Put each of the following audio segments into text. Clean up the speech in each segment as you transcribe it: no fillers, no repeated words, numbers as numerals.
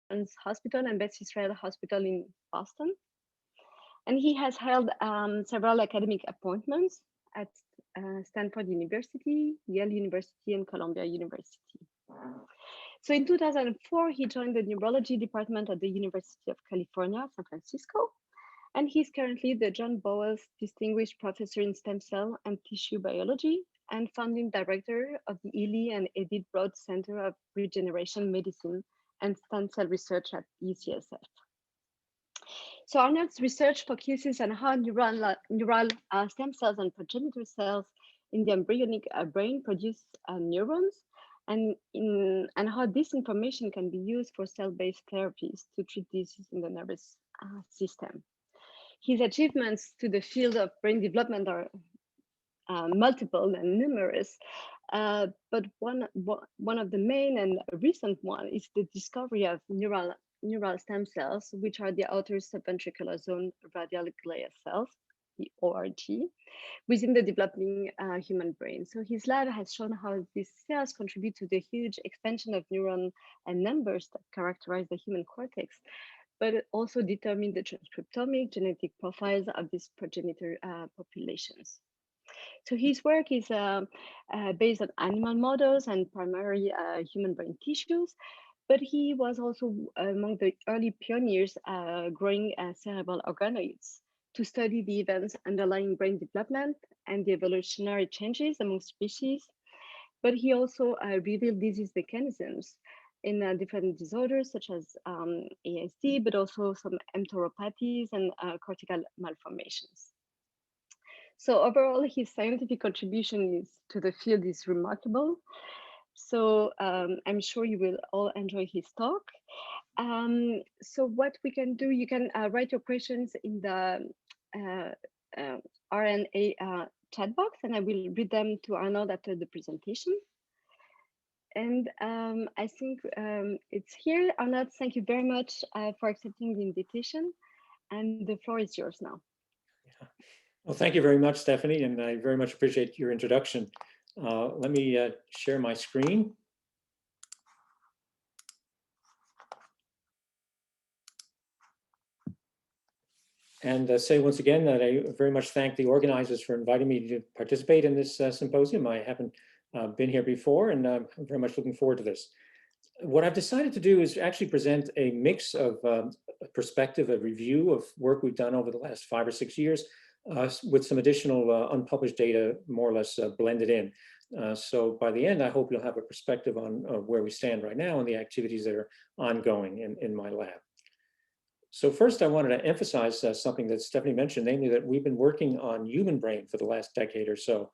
Children's Hospital and Beth Israel Hospital in Boston. And he has held several academic appointments at Stanford University, Yale University, and Columbia University. So in 2004, he joined the neurology department at the University of California, San Francisco, and he's currently the John Bowles Distinguished Professor in Stem Cell and Tissue Biology and founding director of the Ely and Edith Broad Center of Regeneration Medicine and Stem Cell Research at UCSF. So Arnold's research focuses on how neural stem cells and progenitor cells in the embryonic brain produce neurons, and how this information can be used for cell-based therapies to treat diseases in the nervous system. His achievements to the field of brain development are multiple and numerous, but one of the main and recent one is the discovery of neural stem cells, which are the outer subventricular zone radial glia cells, the ORG, within the developing human brain. So his lab has shown how these cells contribute to the huge expansion of neuron and numbers that characterize the human cortex, but it also determine the transcriptomic genetic profiles of these progenitor populations. So his work is based on animal models and primarily human brain tissues, but he was also among the early pioneers growing cerebral organoids to study the events underlying brain development and the evolutionary changes among species. But he also revealed disease mechanisms in different disorders such as ASD, but also some enteropathies and cortical malformations. So overall, his scientific contribution to the field is remarkable. So I'm sure you will all enjoy his talk. So what we can do, you can write your questions in the RNA chat box, and I will read them to Arnold after the presentation. And I think it's here. Arnold, thank you very much for accepting the invitation. And the floor is yours now. Yeah. Well, thank you very much, Stephanie, and I very much appreciate your introduction. Let me share my screen. And say once again that I very much thank the organizers for inviting me to participate in this symposium. I haven't been here before, and I'm very much looking forward to this. What I've decided to do is actually present a mix of perspective, a review of work we've done over the last 5 or 6 years, with some additional unpublished data more or less blended in. So by the end, I hope you'll have a perspective on where we stand right now and the activities that are ongoing in my lab. So first, I wanted to emphasize something that Stephanie mentioned, namely that we've been working on human brain for the last decade or so,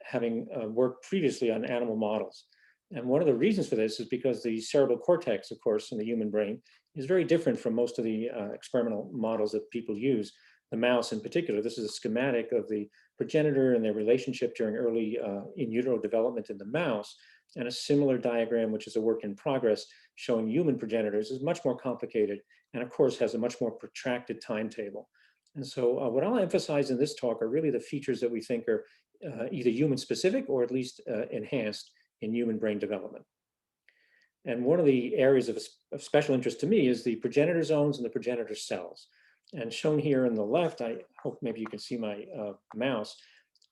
having worked previously on animal models. And one of the reasons for this is because the cerebral cortex, of course, in the human brain is very different from most of the experimental models that people use. The mouse in particular, this is a schematic of the progenitor and their relationship during early in utero development in the mouse. And a similar diagram, which is a work in progress, showing human progenitors is much more complicated and of course has a much more protracted timetable. And so what I'll emphasize in this talk are really the features that we think are either human specific or at least enhanced in human brain development. And one of the areas of special interest to me is the progenitor zones and the progenitor cells. And shown here on the left, I hope maybe you can see my mouse,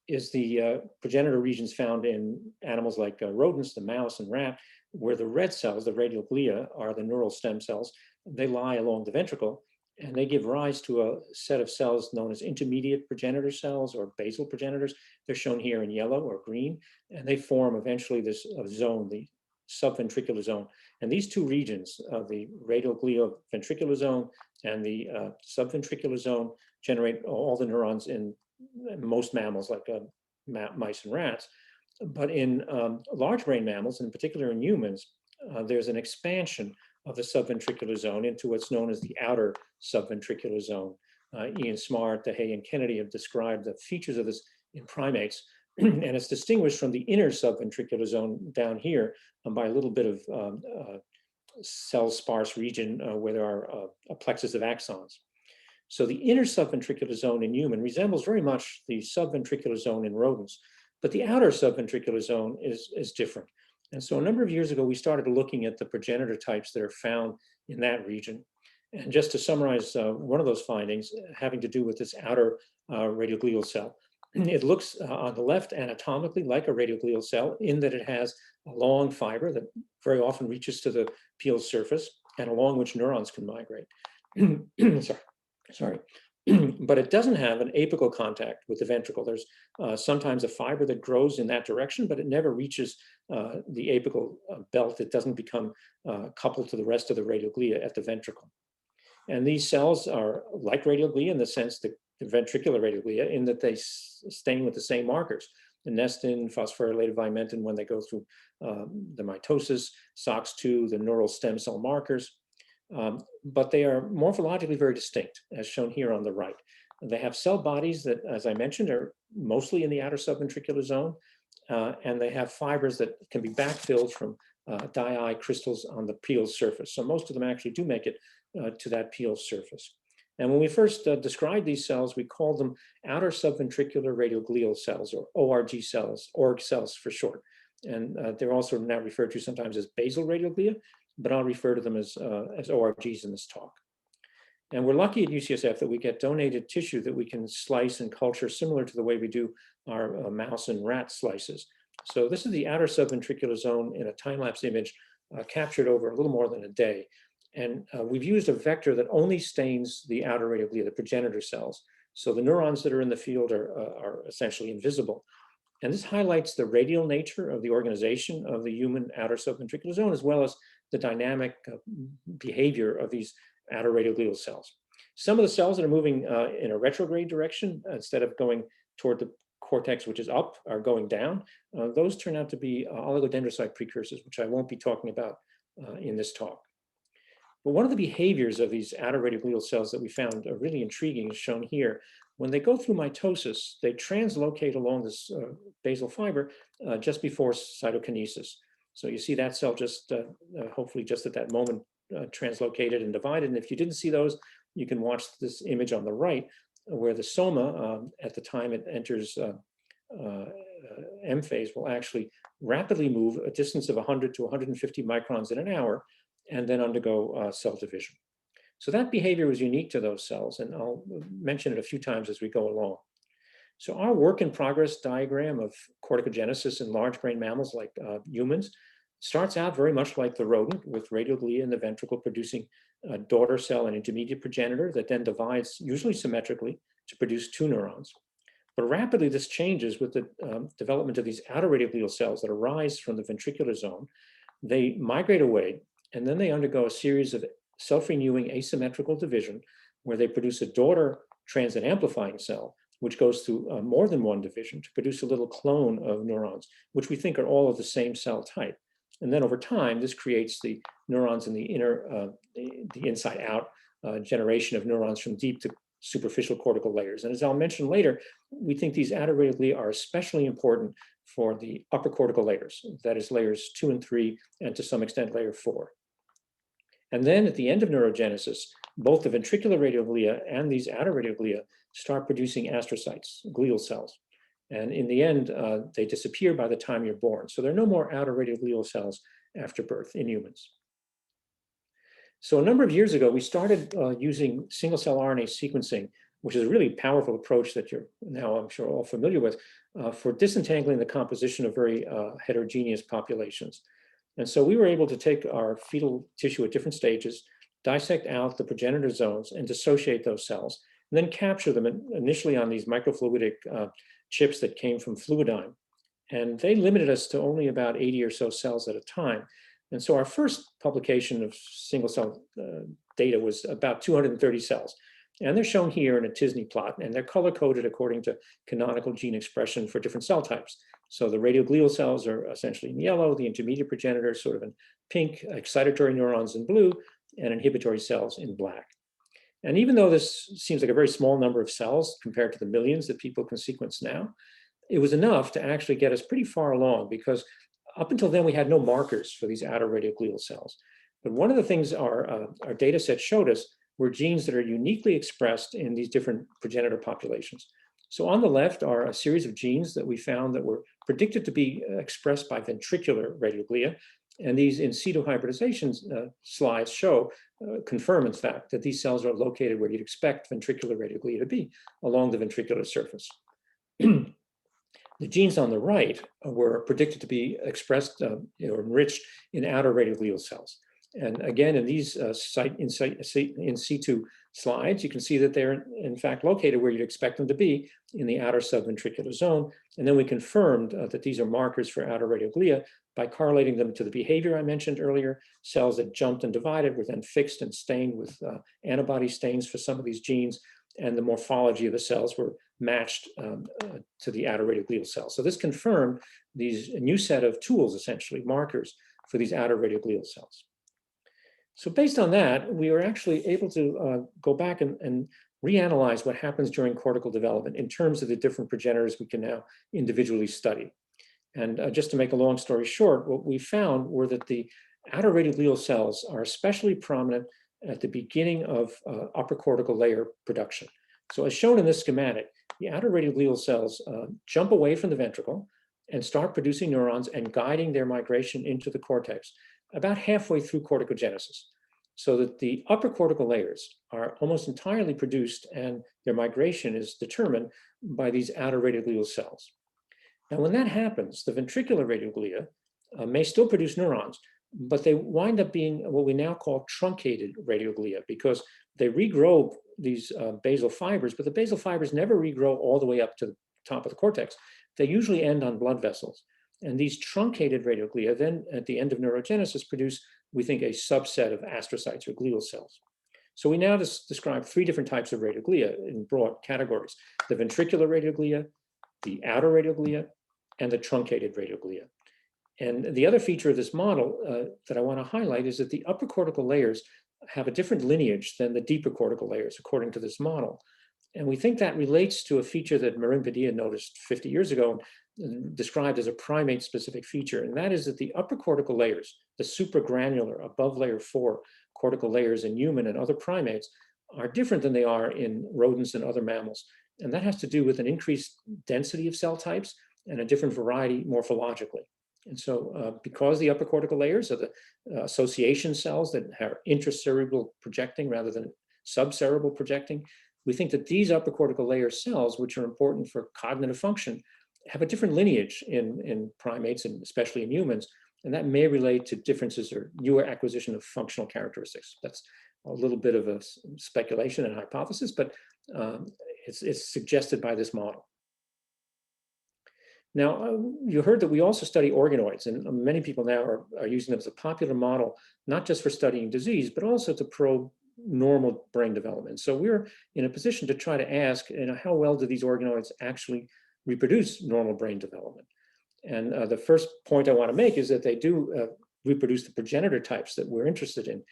is the progenitor regions found in animals like rodents, the mouse and rat, where the red cells, the radial glia, are the neural stem cells. They lie along the ventricle, and they give rise to a set of cells known as intermediate progenitor cells or basal progenitors. They're shown here in yellow or green, and they form eventually this zone, the subventricular zone. And these two regions, the radial glioventricular zone and the subventricular zone, generate all the neurons in most mammals like mice and rats. But in large brain mammals, in particular in humans, there's an expansion of the subventricular zone into what's known as the outer subventricular zone. Ian Smart, DeHaye, and Kennedy have described the features of this in primates, and it's distinguished from the inner subventricular zone down here by a little bit of cell sparse region where there are a plexus of axons. So the inner subventricular zone in human resembles very much the subventricular zone in rodents, but the outer subventricular zone is different. And so a number of years ago, we started looking at the progenitor types that are found in that region. And just to summarize one of those findings having to do with this outer radioglial cell, it looks on the left anatomically like a radioglial cell in that it has a long fiber that very often reaches to the peel surface and along which neurons can migrate. Sorry. But it doesn't have an apical contact with the ventricle. There's sometimes a fiber that grows in that direction, but it never reaches the apical belt. It doesn't become coupled to the rest of the radioglia at the ventricle. And these cells are like radioglia in the sense that the ventricular radioglia, in that they stain with the same markers, the nestin, phosphorylated vimentin when they go through the mitosis, SOX2, the neural stem cell markers. But they are morphologically very distinct, as shown here on the right. They have cell bodies that, as I mentioned, are mostly in the outer subventricular zone, and they have fibers that can be backfilled from di crystals on the peel surface. So most of them actually do make it to that peel surface. And when we first described these cells, we called them outer subventricular radioglial cells, or ORG cells, ORG cells for short. And they're also now referred to sometimes as basal radioglia, but I'll refer to them as ORGs in this talk. And we're lucky at UCSF that we get donated tissue that we can slice and culture similar to the way we do our mouse and rat slices. So this is the outer subventricular zone in a time-lapse image captured over a little more than a day. And we've used a vector that only stains the outer radioglia, the progenitor cells. So the neurons that are in the field are essentially invisible. And this highlights the radial nature of the organization of the human outer subventricular zone, as well as the dynamic behavior of these outer radioglial cells. Some of the cells that are moving in a retrograde direction, instead of going toward the cortex, which is up, are going down. Those turn out to be oligodendrocyte precursors, which I won't be talking about in this talk. But one of the behaviors of these outer radioglial cells that we found really intriguing is shown here. When they go through mitosis, they translocate along this basal fiber just before cytokinesis. So you see that cell just, hopefully just at that moment, translocated and divided. And if you didn't see those, you can watch this image on the right, where the soma, at the time it enters M phase, will actually rapidly move a distance of 100 to 150 microns in an hour, and then undergo cell division. So that behavior was unique to those cells, and I'll mention it a few times as we go along. So our work in progress diagram of corticogenesis in large brain mammals like humans starts out very much like the rodent, with radioglia in the ventricle producing a daughter cell and intermediate progenitor that then divides, usually symmetrically, to produce two neurons. But rapidly this changes with the development of these outer radioglial cells that arise from the ventricular zone. They migrate away, and then they undergo a series of self-renewing asymmetrical division, where they produce a daughter transient amplifying cell, which goes through more than one division to produce a little clone of neurons, which we think are all of the same cell type. And then over time, this creates the neurons in the inner, the inside out generation of neurons from deep to superficial cortical layers. And as I'll mention later, we think these outer radioglia are especially important for the upper cortical layers, that is layers 2 and 3, and to some extent layer 4. And then at the end of neurogenesis, both the ventricular radioglia and these outer radioglia start producing astrocytes, glial cells. And in the end, they disappear by the time you're born. So there are no more outer radioglial cells after birth in humans. So a number of years ago, we started using single-cell RNA sequencing, which is a really powerful approach that you're now, I'm sure, all familiar with, for disentangling the composition of very heterogeneous populations. And so we were able to take our fetal tissue at different stages, dissect out the progenitor zones and dissociate those cells, and then capture them initially on these microfluidic chips that came from Fluidigm. And they limited us to only about 80 or so cells at a time. And so our first publication of single cell data was about 230 cells. And they're shown here in a t-SNE plot, and they're color-coded according to canonical gene expression for different cell types. So the radioglial cells are essentially in yellow, the intermediate progenitor sort of in pink, excitatory neurons in blue, and inhibitory cells in black. And even though this seems like a very small number of cells compared to the millions that people can sequence now, it was enough to actually get us pretty far along, because up until then we had no markers for these outer radioglial cells. But one of the things our data set showed us were genes that are uniquely expressed in these different progenitor populations. So on the left are a series of genes that we found that were predicted to be expressed by ventricular radioglia, And these in situ hybridization slides confirm, in fact, that these cells are located where you'd expect ventricular radioglia to be, along the ventricular surface. The genes on the right were predicted to be expressed or enriched in outer radioglial cells. And again, in these in situ slides, you can see that they're in fact located where you'd expect them to be, in the outer subventricular zone. And then we confirmed that these are markers for outer radioglia by correlating them to the behavior I mentioned earlier. Cells that jumped and divided were then fixed and stained with antibody stains for some of these genes, and the morphology of the cells were matched to the outer radioglial cells. So this confirmed these new set of tools, essentially markers for these outer radioglial cells. So based on that, we were actually able to go back and reanalyze what happens during cortical development in terms of the different progenitors we can now individually study. And just to make a long story short, what we found were that the outer radioglial cells are especially prominent at the beginning of upper cortical layer production. So as shown in this schematic, the outer radioglial cells jump away from the ventricle and start producing neurons and guiding their migration into the cortex about halfway through corticogenesis, so that the upper cortical layers are almost entirely produced and their migration is determined by these outer radioglial cells. Now, when that happens, the ventricular radioglia may still produce neurons, but they wind up being what we now call truncated radioglia, because they regrow these basal fibers, but the basal fibers never regrow all the way up to the top of the cortex. They usually end on blood vessels. And these truncated radioglia then, at the end of neurogenesis, produce, we think, a subset of astrocytes or glial cells. So we now describe three different types of radioglia in broad categories: the ventricular radioglia, the outer radioglia, and the truncated radioglia. And the other feature of this model that I want to highlight is that the upper cortical layers have a different lineage than the deeper cortical layers, according to this model. And we think that relates to a feature that Marin Padilla noticed 50 years ago and described as a primate-specific feature, and that is that the upper cortical layers, the supragranular, above layer 4 cortical layers in human and other primates, are different than they are in rodents and other mammals. And that has to do with an increased density of cell types and a different variety morphologically. And so because the upper cortical layers are the association cells that are intracerebral projecting rather than subcerebral projecting, we think that these upper cortical layer cells, which are important for cognitive function, have a different lineage in primates and especially in humans, and that may relate to differences or newer acquisition of functional characteristics. That's a little bit of a speculation and hypothesis, but it's suggested by this model. Now, you heard that we also study organoids, and many people now are using them as a popular model, not just for studying disease, but also to probe normal brain development. So we're in a position to try to ask, how well do these organoids actually reproduce normal brain development? And the first point I want to make is that they do reproduce the progenitor types that we're interested in.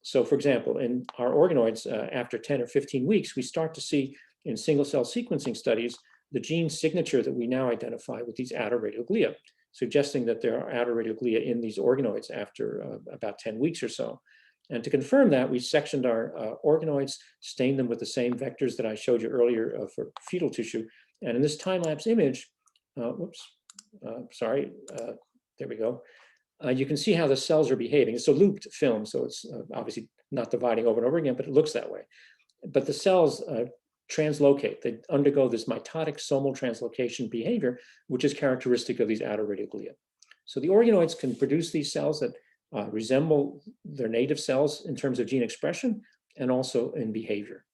So for example, in our organoids, after 10 or 15 weeks, we start to see in single cell sequencing studies the gene signature that we now identify with these outer radioglia, suggesting that there are outer radioglia in these organoids after about 10 weeks or so. And to confirm that, we sectioned our organoids, stained them with the same vectors that I showed you earlier for fetal tissue. And in this time-lapse image, there we go. You can see how the cells are behaving. It's a looped film, so it's obviously not dividing over and over again, but it looks that way. But the cells translocate. They undergo this mitotic somal translocation behavior, which is characteristic of these outer radioglia. So the organoids can produce these cells that resemble their native cells in terms of gene expression and also in behavior.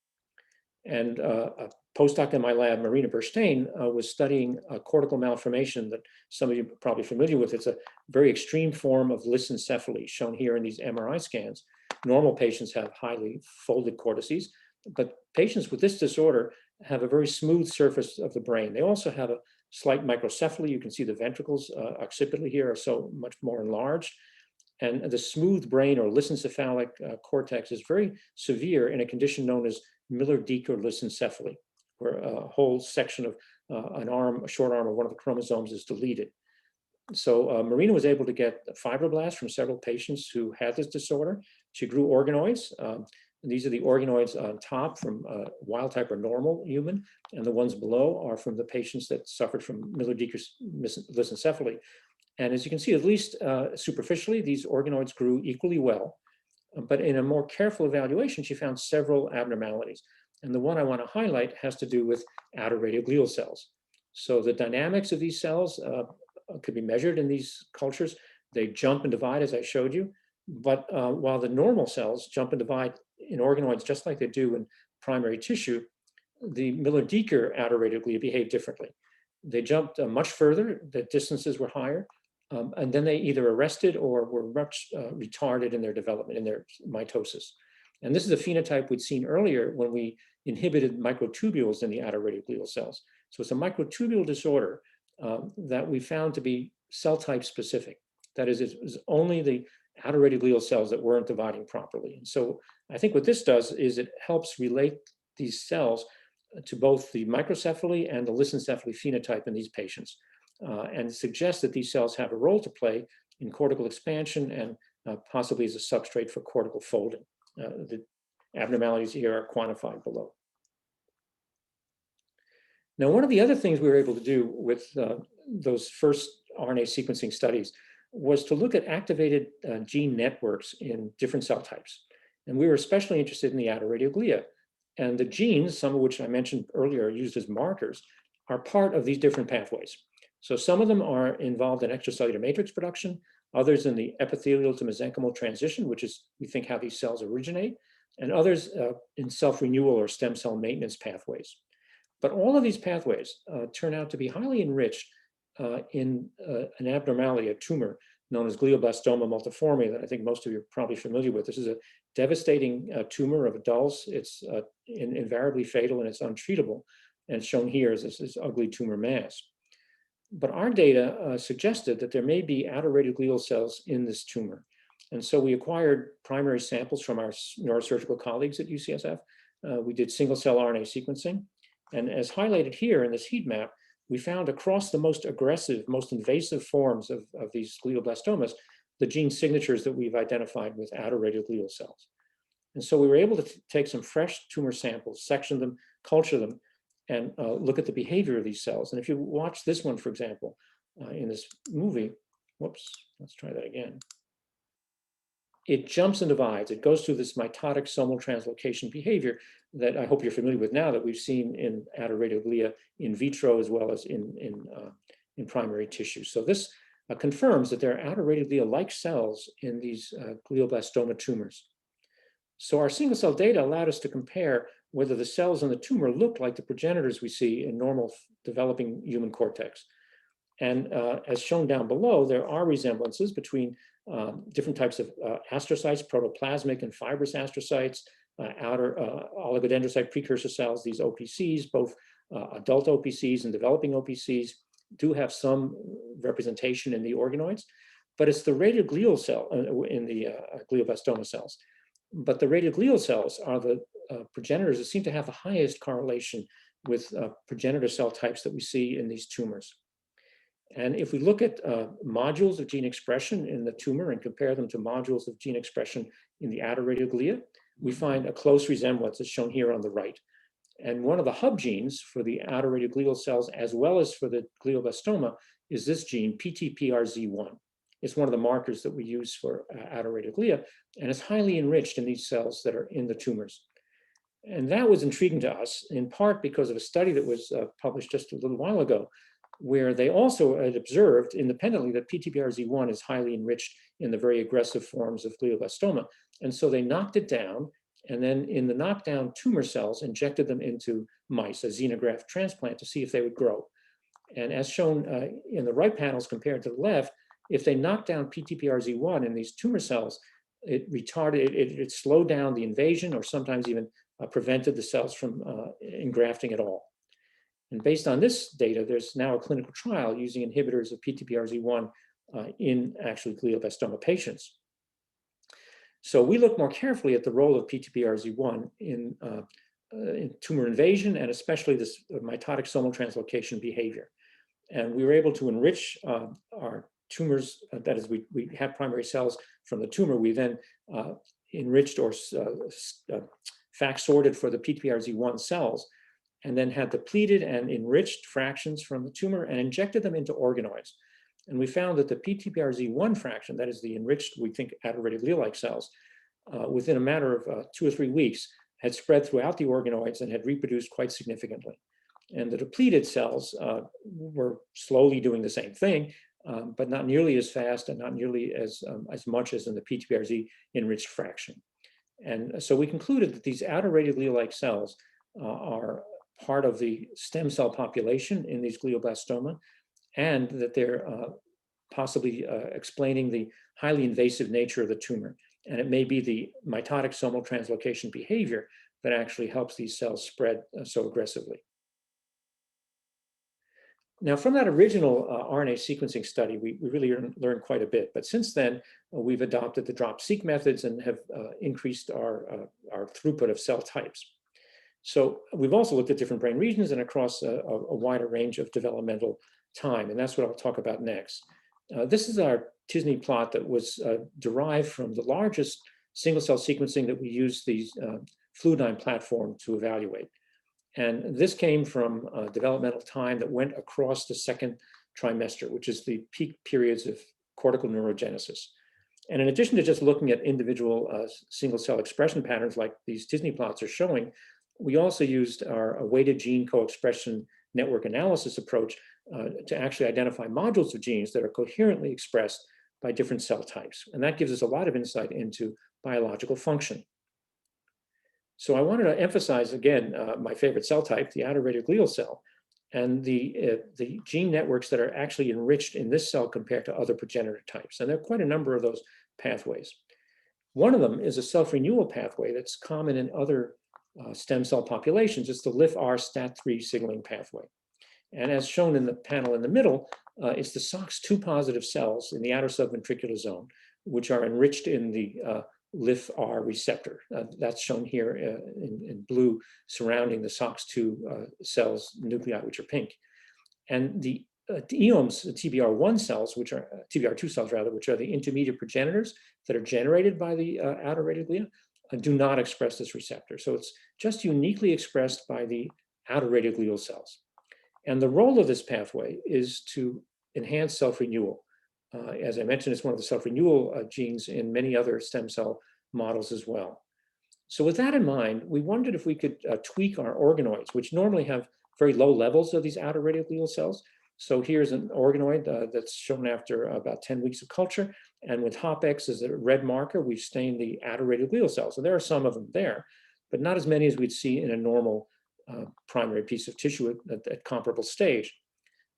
And a postdoc in my lab, Marina Burstein, was studying a cortical malformation that some of you are probably familiar with. It's a very extreme form of lissencephaly, shown here in these MRI scans. Normal patients have highly folded cortices, but patients with this disorder have a very smooth surface of the brain. They also have a slight microcephaly. You can see the ventricles occipitally here are so much more enlarged. And the smooth brain or lissencephalic cortex is very severe in a condition known as Miller-Dieker lissencephaly, where a whole section of an arm, a short arm of one of the chromosomes is deleted. So Marina was able to get fibroblasts from several patients who had this disorder. She grew organoids. These are the organoids on top from wild type or normal human, and the ones below are from the patients that suffered from Miller-Dieker lissencephaly. And as you can see, at least superficially, these organoids grew equally well. But in a more careful evaluation, she found several abnormalities. And the one I want to highlight has to do with outer radioglial cells. So the dynamics of these cells could be measured in these cultures. They jump and divide, as I showed you. But while the normal cells jump and divide in organoids just like they do in primary tissue, the Miller-Dieker outer radioglia behave differently. They jumped much further, the distances were higher, and then they either arrested or were much retarded in their development, in their mitosis. And this is a phenotype we'd seen earlier when we inhibited microtubules in the outer radioglial cells. So it's a microtubule disorder that we found to be cell type specific. That is, it was only the outer radioglial cells that weren't dividing properly. And so I think what this does is it helps relate these cells to both the microcephaly and the lissencephaly phenotype in these patients, and suggests that these cells have a role to play in cortical expansion and possibly as a substrate for cortical folding. The abnormalities here are quantified below. Now, one of the other things we were able to do with those first RNA sequencing studies was to look at activated gene networks in different cell types. And we were especially interested in the outer radioglia. And the genes, some of which I mentioned earlier are used as markers, are part of these different pathways. So some of them are involved in extracellular matrix production, others in the epithelial to mesenchymal transition, which is, we think, how these cells originate, and others in self-renewal or stem cell maintenance pathways. But all of these pathways turn out to be highly enriched in an abnormality, a tumor known as glioblastoma multiforme that I think most of you are probably familiar with. This is a devastating tumor of adults. It's invariably fatal and it's untreatable. And shown here is this ugly tumor mass. But our data suggested that there may be outer radioglial cells in this tumor. And so we acquired primary samples from our neurosurgical colleagues at UCSF. We did single cell RNA sequencing. And as highlighted here in this heat map, we found across the most aggressive, most invasive forms of these glioblastomas, the gene signatures that we've identified with outer radioglial cells. And so we were able to take some fresh tumor samples, section them, culture them, and look at the behavior of these cells. And if you watch this one, for example, in this movie, whoops, let's try that again. It jumps and divides. It goes through this mitotic somal translocation behavior that I hope you're familiar with now, that we've seen in outer radioglia in vitro as well as in primary tissue. So this confirms that there are outer radioglia-like cells in these glioblastoma tumors. So our single cell data allowed us to compare whether the cells in the tumor looked like the progenitors we see in normal developing human cortex. And as shown down below, there are resemblances between different types of astrocytes, protoplasmic and fibrous astrocytes, outer oligodendrocyte precursor cells, these OPCs, both adult OPCs and developing OPCs do have some representation in the organoids, but it's the radioglial cell in the glioblastoma cells. But the radioglial cells are the progenitors that seem to have the highest correlation with progenitor cell types that we see in these tumors. And if we look at modules of gene expression in the tumor and compare them to modules of gene expression in the outer radioglia, we find a close resemblance as shown here on the right. And one of the hub genes for the outer radioglial cells, as well as for the glioblastoma, is this gene, PTPRZ1. It's one of the markers that we use for outer radioglia, and it's highly enriched in these cells that are in the tumors. And that was intriguing to us, in part because of a study that was published just a little while ago, where they also had observed independently that PTPRZ1 is highly enriched in the very aggressive forms of glioblastoma. And so they knocked it down, and then in the knockdown tumor cells, injected them into mice, a xenograft transplant, to see if they would grow. And as shown in the right panels compared to the left, if they knocked down PTPRZ1 in these tumor cells, it retarded, it slowed down the invasion, or sometimes even prevented the cells from engrafting at all. And based on this data, there's now a clinical trial using inhibitors of PTPRZ1 in actually glioblastoma patients. So we look more carefully at the role of PTPRZ1 in tumor invasion, and especially this mitotic somal translocation behavior. And we were able to enrich our tumors, that is, we had primary cells from the tumor. We then enriched or FACS sorted for the PTPRZ1 cells, and then had depleted and enriched fractions from the tumor and injected them into organoids. And we found that the PTBRZ1 fraction, that is the enriched, we think, autoretroglial-like cells, within a matter of 2 or 3 weeks, had spread throughout the organoids and had reproduced quite significantly. And the depleted cells were slowly doing the same thing, but not nearly as fast and not nearly as much as in the PTBRZ enriched fraction. And so we concluded that these autoretroglial-like cells are part of the stem cell population in these glioblastoma, and that they're possibly explaining the highly invasive nature of the tumor. And it may be the mitotic somal translocation behavior that actually helps these cells spread so aggressively. Now, from that original RNA sequencing study, we really learned quite a bit. But since then, we've adopted the drop-seq methods and have increased our throughput of cell types. So we've also looked at different brain regions and across a wider range of developmental time, and that's what I'll talk about next. This is our t-SNE plot that was derived from the largest single-cell sequencing that we use the Fluidigm platform to evaluate. And this came from developmental time that went across the second trimester, which is the peak periods of cortical neurogenesis. And in addition to just looking at individual single-cell expression patterns like these t-SNE plots are showing, we also used our weighted gene co-expression network analysis approach to actually identify modules of genes that are coherently expressed by different cell types. And that gives us a lot of insight into biological function. So I wanted to emphasize again my favorite cell type, the autoretroglial cell, and the gene networks that are actually enriched in this cell compared to other progenitor types. And there are quite a number of those pathways. One of them is a self-renewal pathway that's common in other stem cell populations. It's the LIFR STAT3 signaling pathway. And as shown in the panel in the middle, it's the SOX2 positive cells in the outer subventricular zone, which are enriched in the LIFR receptor. That's shown here in blue, surrounding the SOX2 cells nuclei, which are pink. And the EOMs, the TBR1 cells, which are TBR2 cells rather, which are the intermediate progenitors that are generated by the autoretroglia, do not express this receptor. So it's just uniquely expressed by the autoretroglial cells. And the role of this pathway is to enhance self-renewal. As I mentioned, it's one of the self-renewal genes in many other stem cell models as well. So with that in mind, we wondered if we could tweak our organoids, which normally have very low levels of these autoretroglial cells. So here's an organoid that's shown after about 10 weeks of culture. And with HOPX as a red marker, we've stained the autoretroglial cells. So there are some of them there, but not as many as we'd see in a normal primary piece of tissue at comparable stage.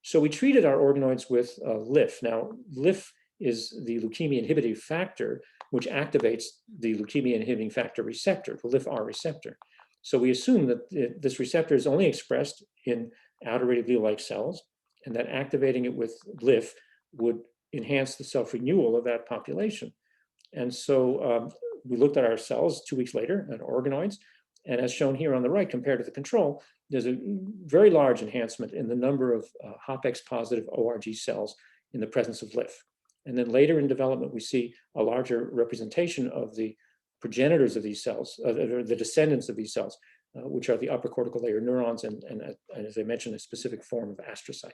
So we treated our organoids with LIF. Now, LIF is the leukemia inhibiting factor, which activates the leukemia inhibiting factor receptor, the LIFR receptor. So we assume that this receptor is only expressed in autoretroglial-like cells, and that activating it with LIF would enhance the self-renewal of that population. And so we looked at our cells 2 weeks later, at organoids, and as shown here on the right, compared to the control, there's a very large enhancement in the number of HOPX positive ORG cells in the presence of LIF. And then later in development, we see a larger representation of the progenitors of these cells, the descendants of these cells, which are the upper cortical layer neurons and as I mentioned, a specific form of astrocyte.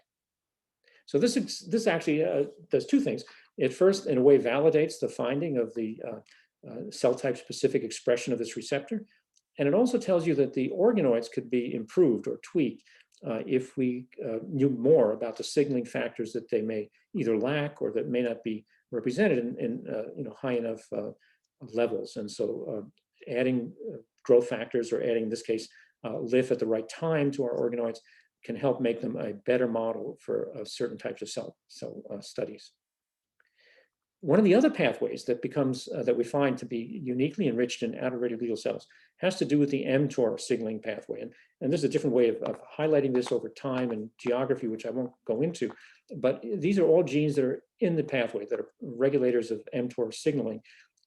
So this actually does two things. It first, in a way, validates the finding of the cell type specific expression of this receptor. And it also tells you that the organoids could be improved or tweaked if we knew more about the signaling factors that they may either lack or that may not be represented in high enough levels. And so adding growth factors or adding, in this case, LIF at the right time to our organoids can help make them a better model for certain types of cell studies. One of the other pathways that that we find to be uniquely enriched in autoretroglial cells has to do with the mTOR signaling pathway. And there's a different way of highlighting this over time and geography, which I won't go into, but these are all genes that are in the pathway that are regulators of mTOR signaling.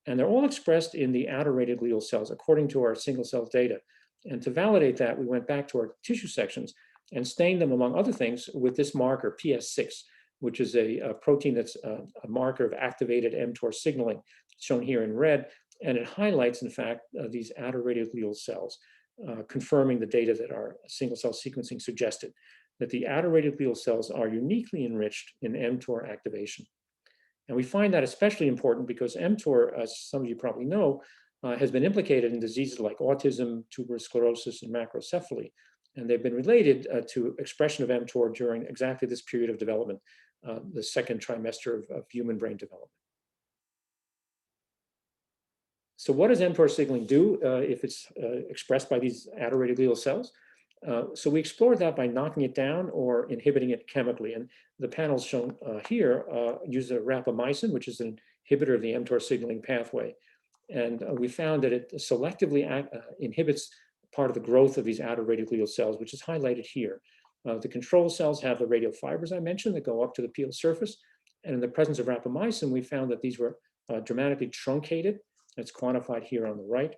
And they're all expressed in the autoretroglial cells according to our single cell data. And to validate that, we went back to our tissue sections and stained them, among other things, with this marker, PS6, which is a protein that's a marker of activated mTOR signaling, shown here in red. And it highlights, in fact, these autoretroglial cells, confirming the data that our single cell sequencing suggested. that the outer glial cells are uniquely enriched in mTOR activation. And we find that especially important because mTOR, as some of you probably know, has been implicated in diseases like autism, tuberous sclerosis, and macrocephaly. And they've been related to expression of mTOR during exactly this period of development, the second trimester of human brain development. So what does mTOR signaling do if it's expressed by these outer glial cells? So we explored that by knocking it down or inhibiting it chemically. And the panels shown here use a rapamycin, which is an inhibitor of the mTOR signaling pathway. And we found that it selectively inhibits part of the growth of these outer radioglial cells, which is highlighted here. The control cells have the radial fibers I mentioned that go up to the peel surface. And in the presence of rapamycin, we found that these were dramatically truncated. It's quantified here on the right.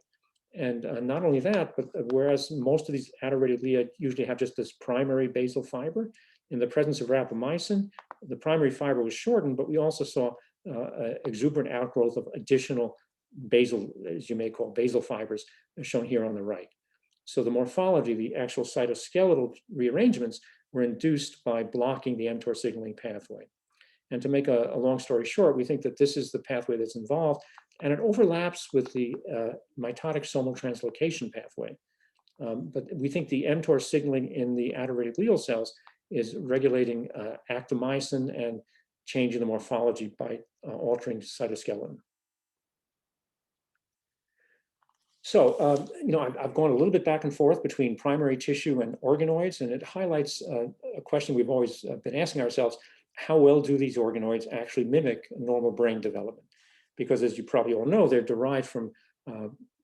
And not only that, but whereas most of these outer radioglia usually have just this primary basal fiber, in the presence of rapamycin, the primary fiber was shortened, but we also saw exuberant outgrowth of additional basal, as you may call, basal fibers, as shown here on the right. So the morphology, the actual cytoskeletal rearrangements, were induced by blocking the mTOR signaling pathway. And to make a long story short, we think that this is the pathway that's involved, and it overlaps with the mitotic somal translocation pathway. But we think the mTOR signaling in the outer radioglial cells is regulating actomycin and changing the morphology by altering cytoskeleton. So, I've gone a little bit back and forth between primary tissue and organoids, and it highlights a question we've always been asking ourselves: how well do these organoids actually mimic normal brain development? Because as you probably all know, they're derived from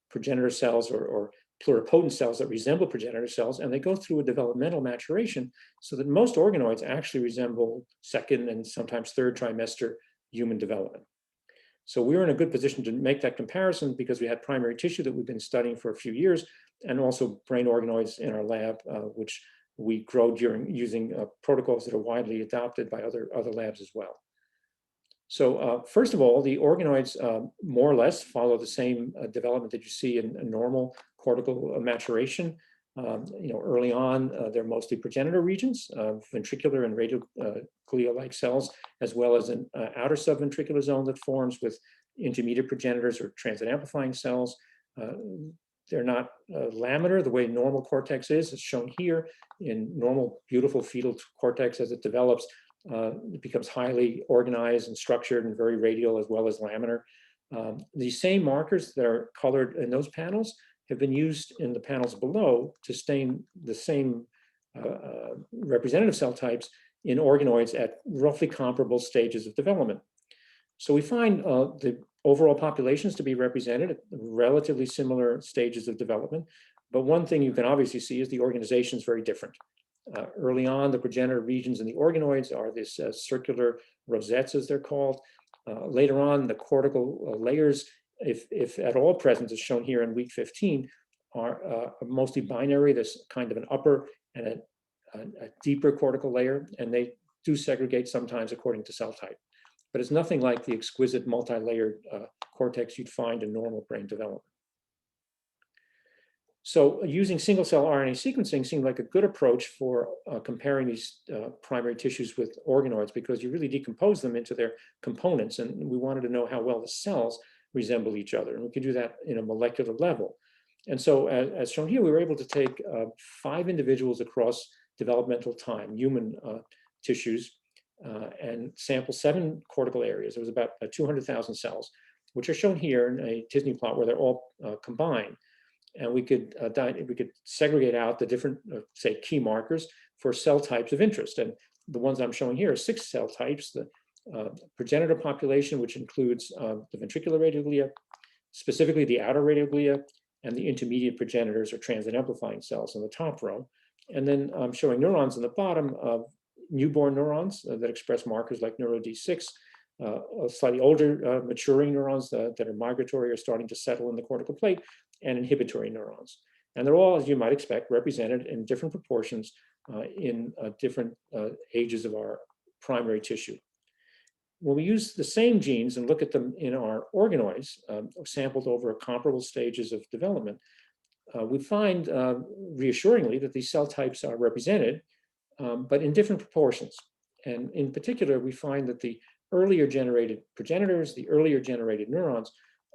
progenitor cells or pluripotent cells that resemble progenitor cells, and they go through a developmental maturation so that most organoids actually resemble second and sometimes third trimester human development. So we were in a good position to make that comparison because we had primary tissue that we've been studying for a few years, and also brain organoids in our lab, which we grow using protocols that are widely adopted by other labs as well. So first of all, the organoids more or less follow the same development that you see in a normal cortical maturation. Early on, they're mostly progenitor regions, ventricular and radioglial-like cells, as well as an outer subventricular zone that forms with intermediate progenitors or transit amplifying cells. They're not laminar the way normal cortex is. It's shown here in normal, beautiful fetal cortex as it develops. It becomes highly organized and structured and very radial as well as laminar. These same markers that are colored in those panels have been used in the panels below to stain the same representative cell types in organoids at roughly comparable stages of development. So we find the overall populations to be represented at relatively similar stages of development. But one thing you can obviously see is the organization is very different. Early on, the progenitor regions in the organoids are this circular rosettes, as they're called. Later on, the cortical layers, if at all present, as shown here in week 15, are mostly binary. There's kind of an upper and a deeper cortical layer, and they do segregate sometimes according to cell type. But it's nothing like the exquisite multi-layered cortex you'd find in normal brain development. So using single-cell RNA sequencing seemed like a good approach for comparing these primary tissues with organoids, because you really decompose them into their components, and we wanted to know how well the cells resemble each other, and we could do that in a molecular level. And so as shown here, we were able to take 5 individuals across developmental time, human tissues, and sample 7 cortical areas. It was about 200,000 cells, which are shown here in a t-SNE plot where they're all combined. And we could segregate out the different, say, key markers for cell types of interest. And the ones I'm showing here are 6 cell types: the progenitor population, which includes the ventricular radioglia, specifically the outer radioglia, and the intermediate progenitors or transit amplifying cells in the top row. And then I'm showing neurons in the bottom of newborn neurons that express markers like NeuroD6, slightly older maturing neurons that are migratory or starting to settle in the cortical plate, and inhibitory neurons. And they're all, as you might expect, represented in different proportions in different ages of our primary tissue. When we use the same genes and look at them in our organoids, sampled over comparable stages of development, we find reassuringly that these cell types are represented but in different proportions. And in particular, we find that the earlier generated progenitors, the earlier generated neurons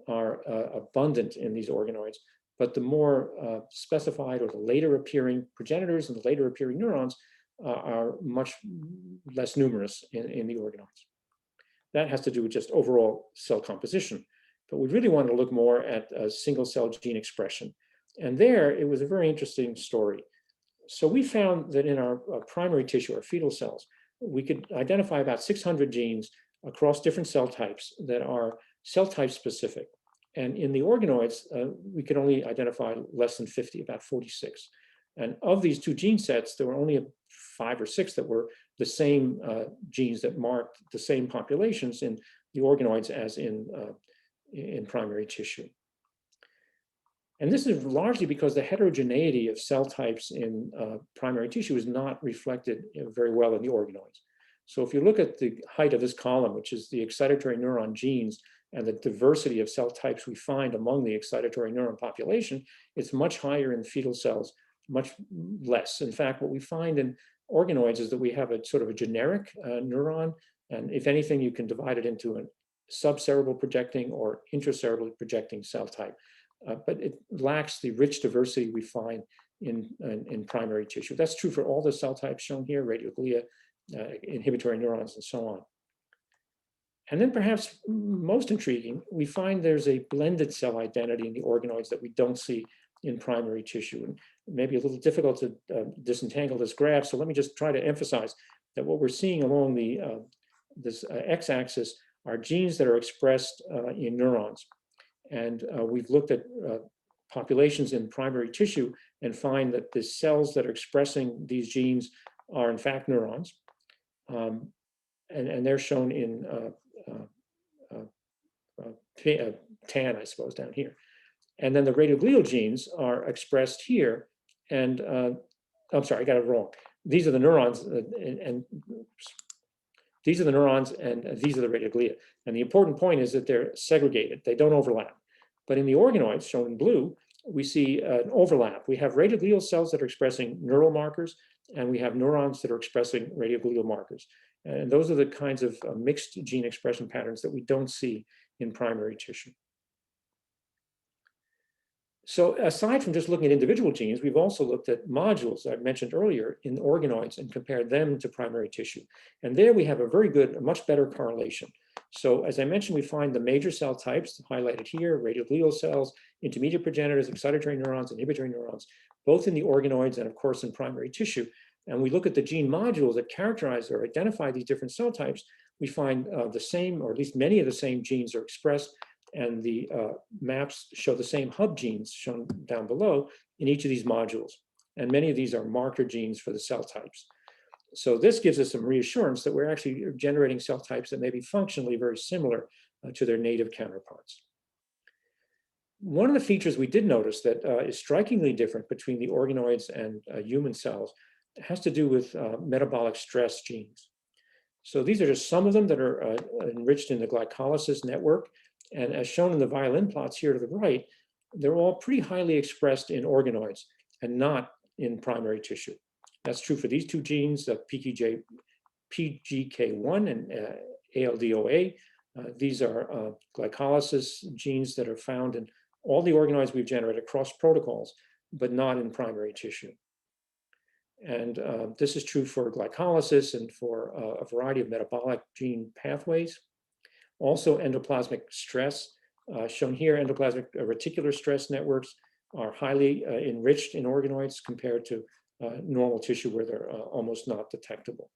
are abundant in these organoids, but the more specified or the later appearing progenitors and the later appearing neurons are much less numerous in the organoids. That has to do with just overall cell composition. But we really want to look more at single cell gene expression. And there, it was a very interesting story. So we found that in our primary tissue, our fetal cells, we could identify about 600 genes across different cell types that are cell type specific. And in the organoids, we could only identify less than 50, about 46. And of these two gene sets, there were only 5 or 6 that were the same genes that marked the same populations in the organoids as in primary tissue. And this is largely because the heterogeneity of cell types in primary tissue is not reflected very well in the organoids. So if you look at the height of this column, which is the excitatory neuron genes and the diversity of cell types we find among the excitatory neuron population, it's much higher in fetal cells, much less. In fact, what we find in organoids is that we have a sort of a generic neuron, and if anything, you can divide it into a subcerebral projecting or intracerebral projecting cell type. But it lacks the rich diversity we find in primary tissue. That's true for all the cell types shown here, radioglia, inhibitory neurons, and so on. And then perhaps most intriguing, we find there's a blended cell identity in the organoids that we don't see in primary tissue. And maybe a little difficult to disentangle this graph, so let me just try to emphasize that what we're seeing along the this x-axis are genes that are expressed in neurons. And we've looked at populations in primary tissue and find that the cells that are expressing these genes are in fact neurons. And they're shown in tan, I suppose, down here. And then the radioglial genes are expressed here. And I'm sorry, I got it wrong. These are the neurons, and these are the neurons, and these are the radioglia. And the important point is that they're segregated. They don't overlap. But in the organoids, shown in blue, we see an overlap. We have radioglial cells that are expressing neural markers, and we have neurons that are expressing radioglial markers. And those are the kinds of mixed gene expression patterns that we don't see in primary tissue. So aside from just looking at individual genes, we've also looked at modules I mentioned earlier in organoids and compared them to primary tissue. And there we have a very good, a much better correlation. So as I mentioned, we find the major cell types highlighted here, radioglial cells, intermediate progenitors, excitatory neurons, inhibitory neurons, both in the organoids and of course in primary tissue. And we look at the gene modules that characterize or identify these different cell types, we find the same, or at least many of the same genes are expressed, and the maps show the same hub genes shown down below in each of these modules. And many of these are marker genes for the cell types. So this gives us some reassurance that we're actually generating cell types that may be functionally very similar to their native counterparts. One of the features we did notice that is strikingly different between the organoids and human cells has to do with metabolic stress genes. So these are just some of them that are enriched in the glycolysis network. And as shown in the violin plots here to the right, they're all pretty highly expressed in organoids and not in primary tissue. That's true for these two genes, PGK1 and ALDOA. These are glycolysis genes that are found in all the organoids we've generated across protocols, but not in primary tissue. And this is true for glycolysis and for a variety of metabolic gene pathways. Also endoplasmic stress, shown here, endoplasmic reticular stress networks are highly enriched in organoids compared to normal tissue where they're almost not detectable.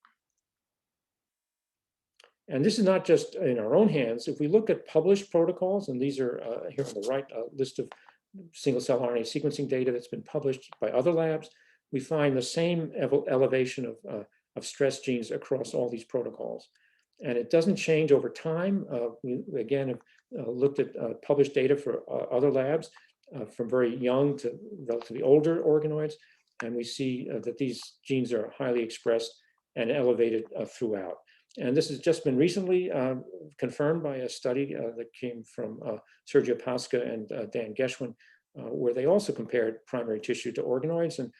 And this is not just in our own hands. If we look at published protocols, and these are here on the right, a list of single cell RNA sequencing data that's been published by other labs, we find the same elevation of stress genes across all these protocols. And it doesn't change over time. We again have looked at published data for other labs from very young to relatively older organoids. And we see that these genes are highly expressed and elevated throughout. And this has just been recently confirmed by a study that came from Sergio Pasca and Dan Geschwin, where they also compared primary tissue to organoids. And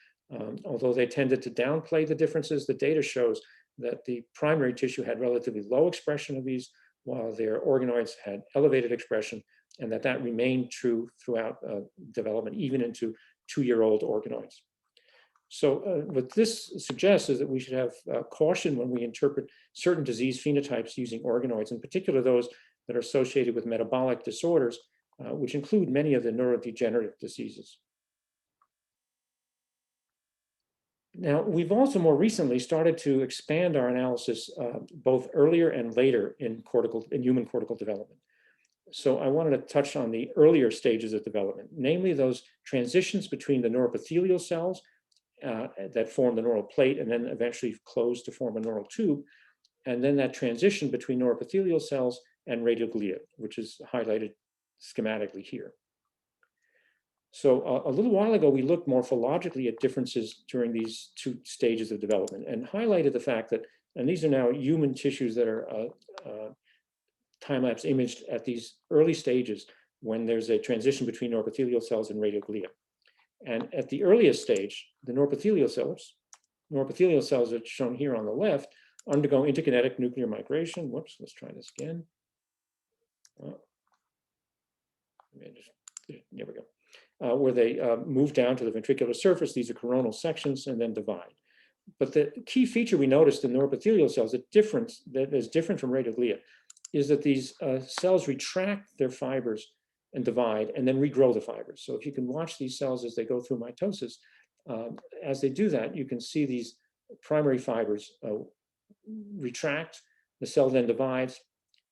Although they tended to downplay the differences, the data shows that the primary tissue had relatively low expression of these, while their organoids had elevated expression, and that remained true throughout development, even into 2-year-old organoids. So what this suggests is that we should have caution when we interpret certain disease phenotypes using organoids, in particular those that are associated with metabolic disorders, which include many of the neurodegenerative diseases. Now, we've also more recently started to expand our analysis both earlier and later in human cortical development. So I wanted to touch on the earlier stages of development, namely those transitions between the neuroepithelial cells that form the neural plate and then eventually close to form a neural tube, and then that transition between neuroepithelial cells and radioglia, which is highlighted schematically here. So a little while ago, we looked morphologically at differences during these 2 stages of development and highlighted the fact that, and these are now human tissues that are time-lapse imaged at these early stages when there's a transition between neuroepithelial cells and radioglia. And at the earliest stage, the neuroepithelial cells are shown here on the left, undergo interkinetic nuclear migration. Whoops, let's try this again. There we go. Where they move down to the ventricular surface. These are coronal sections and then divide. But the key feature we noticed in neuroepithelial cells that is different from radioglia is that these cells retract their fibers and divide and then regrow the fibers. So if you can watch these cells as they go through mitosis, as they do that, you can see these primary fibers retract, the cell then divides,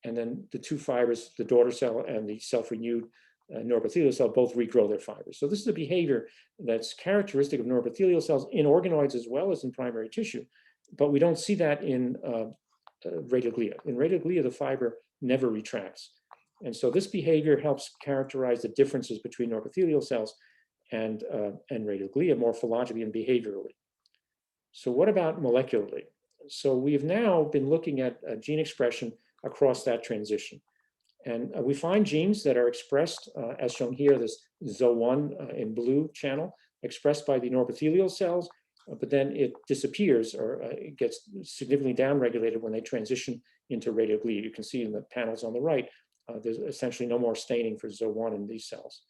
and then the 2 fibers, the daughter cell and the self-renewed neuroepithelial cell, both regrow their fibers. So this is a behavior that's characteristic of neuroepithelial cells in organoids as well as in primary tissue, but we don't see that in radioglia. In radioglia, the fiber never retracts. And so this behavior helps characterize the differences between neuroepithelial cells and radioglia morphologically and behaviorally. So what about molecularly? So we've now been looking at gene expression across that transition. And we find genes that are expressed, as shown here, this ZO1 in blue channel, expressed by the neuroepithelial cells, but then it disappears or it gets significantly downregulated when they transition into radioglia. You can see in the panels on the right, there's essentially no more staining for ZO1 in these cells.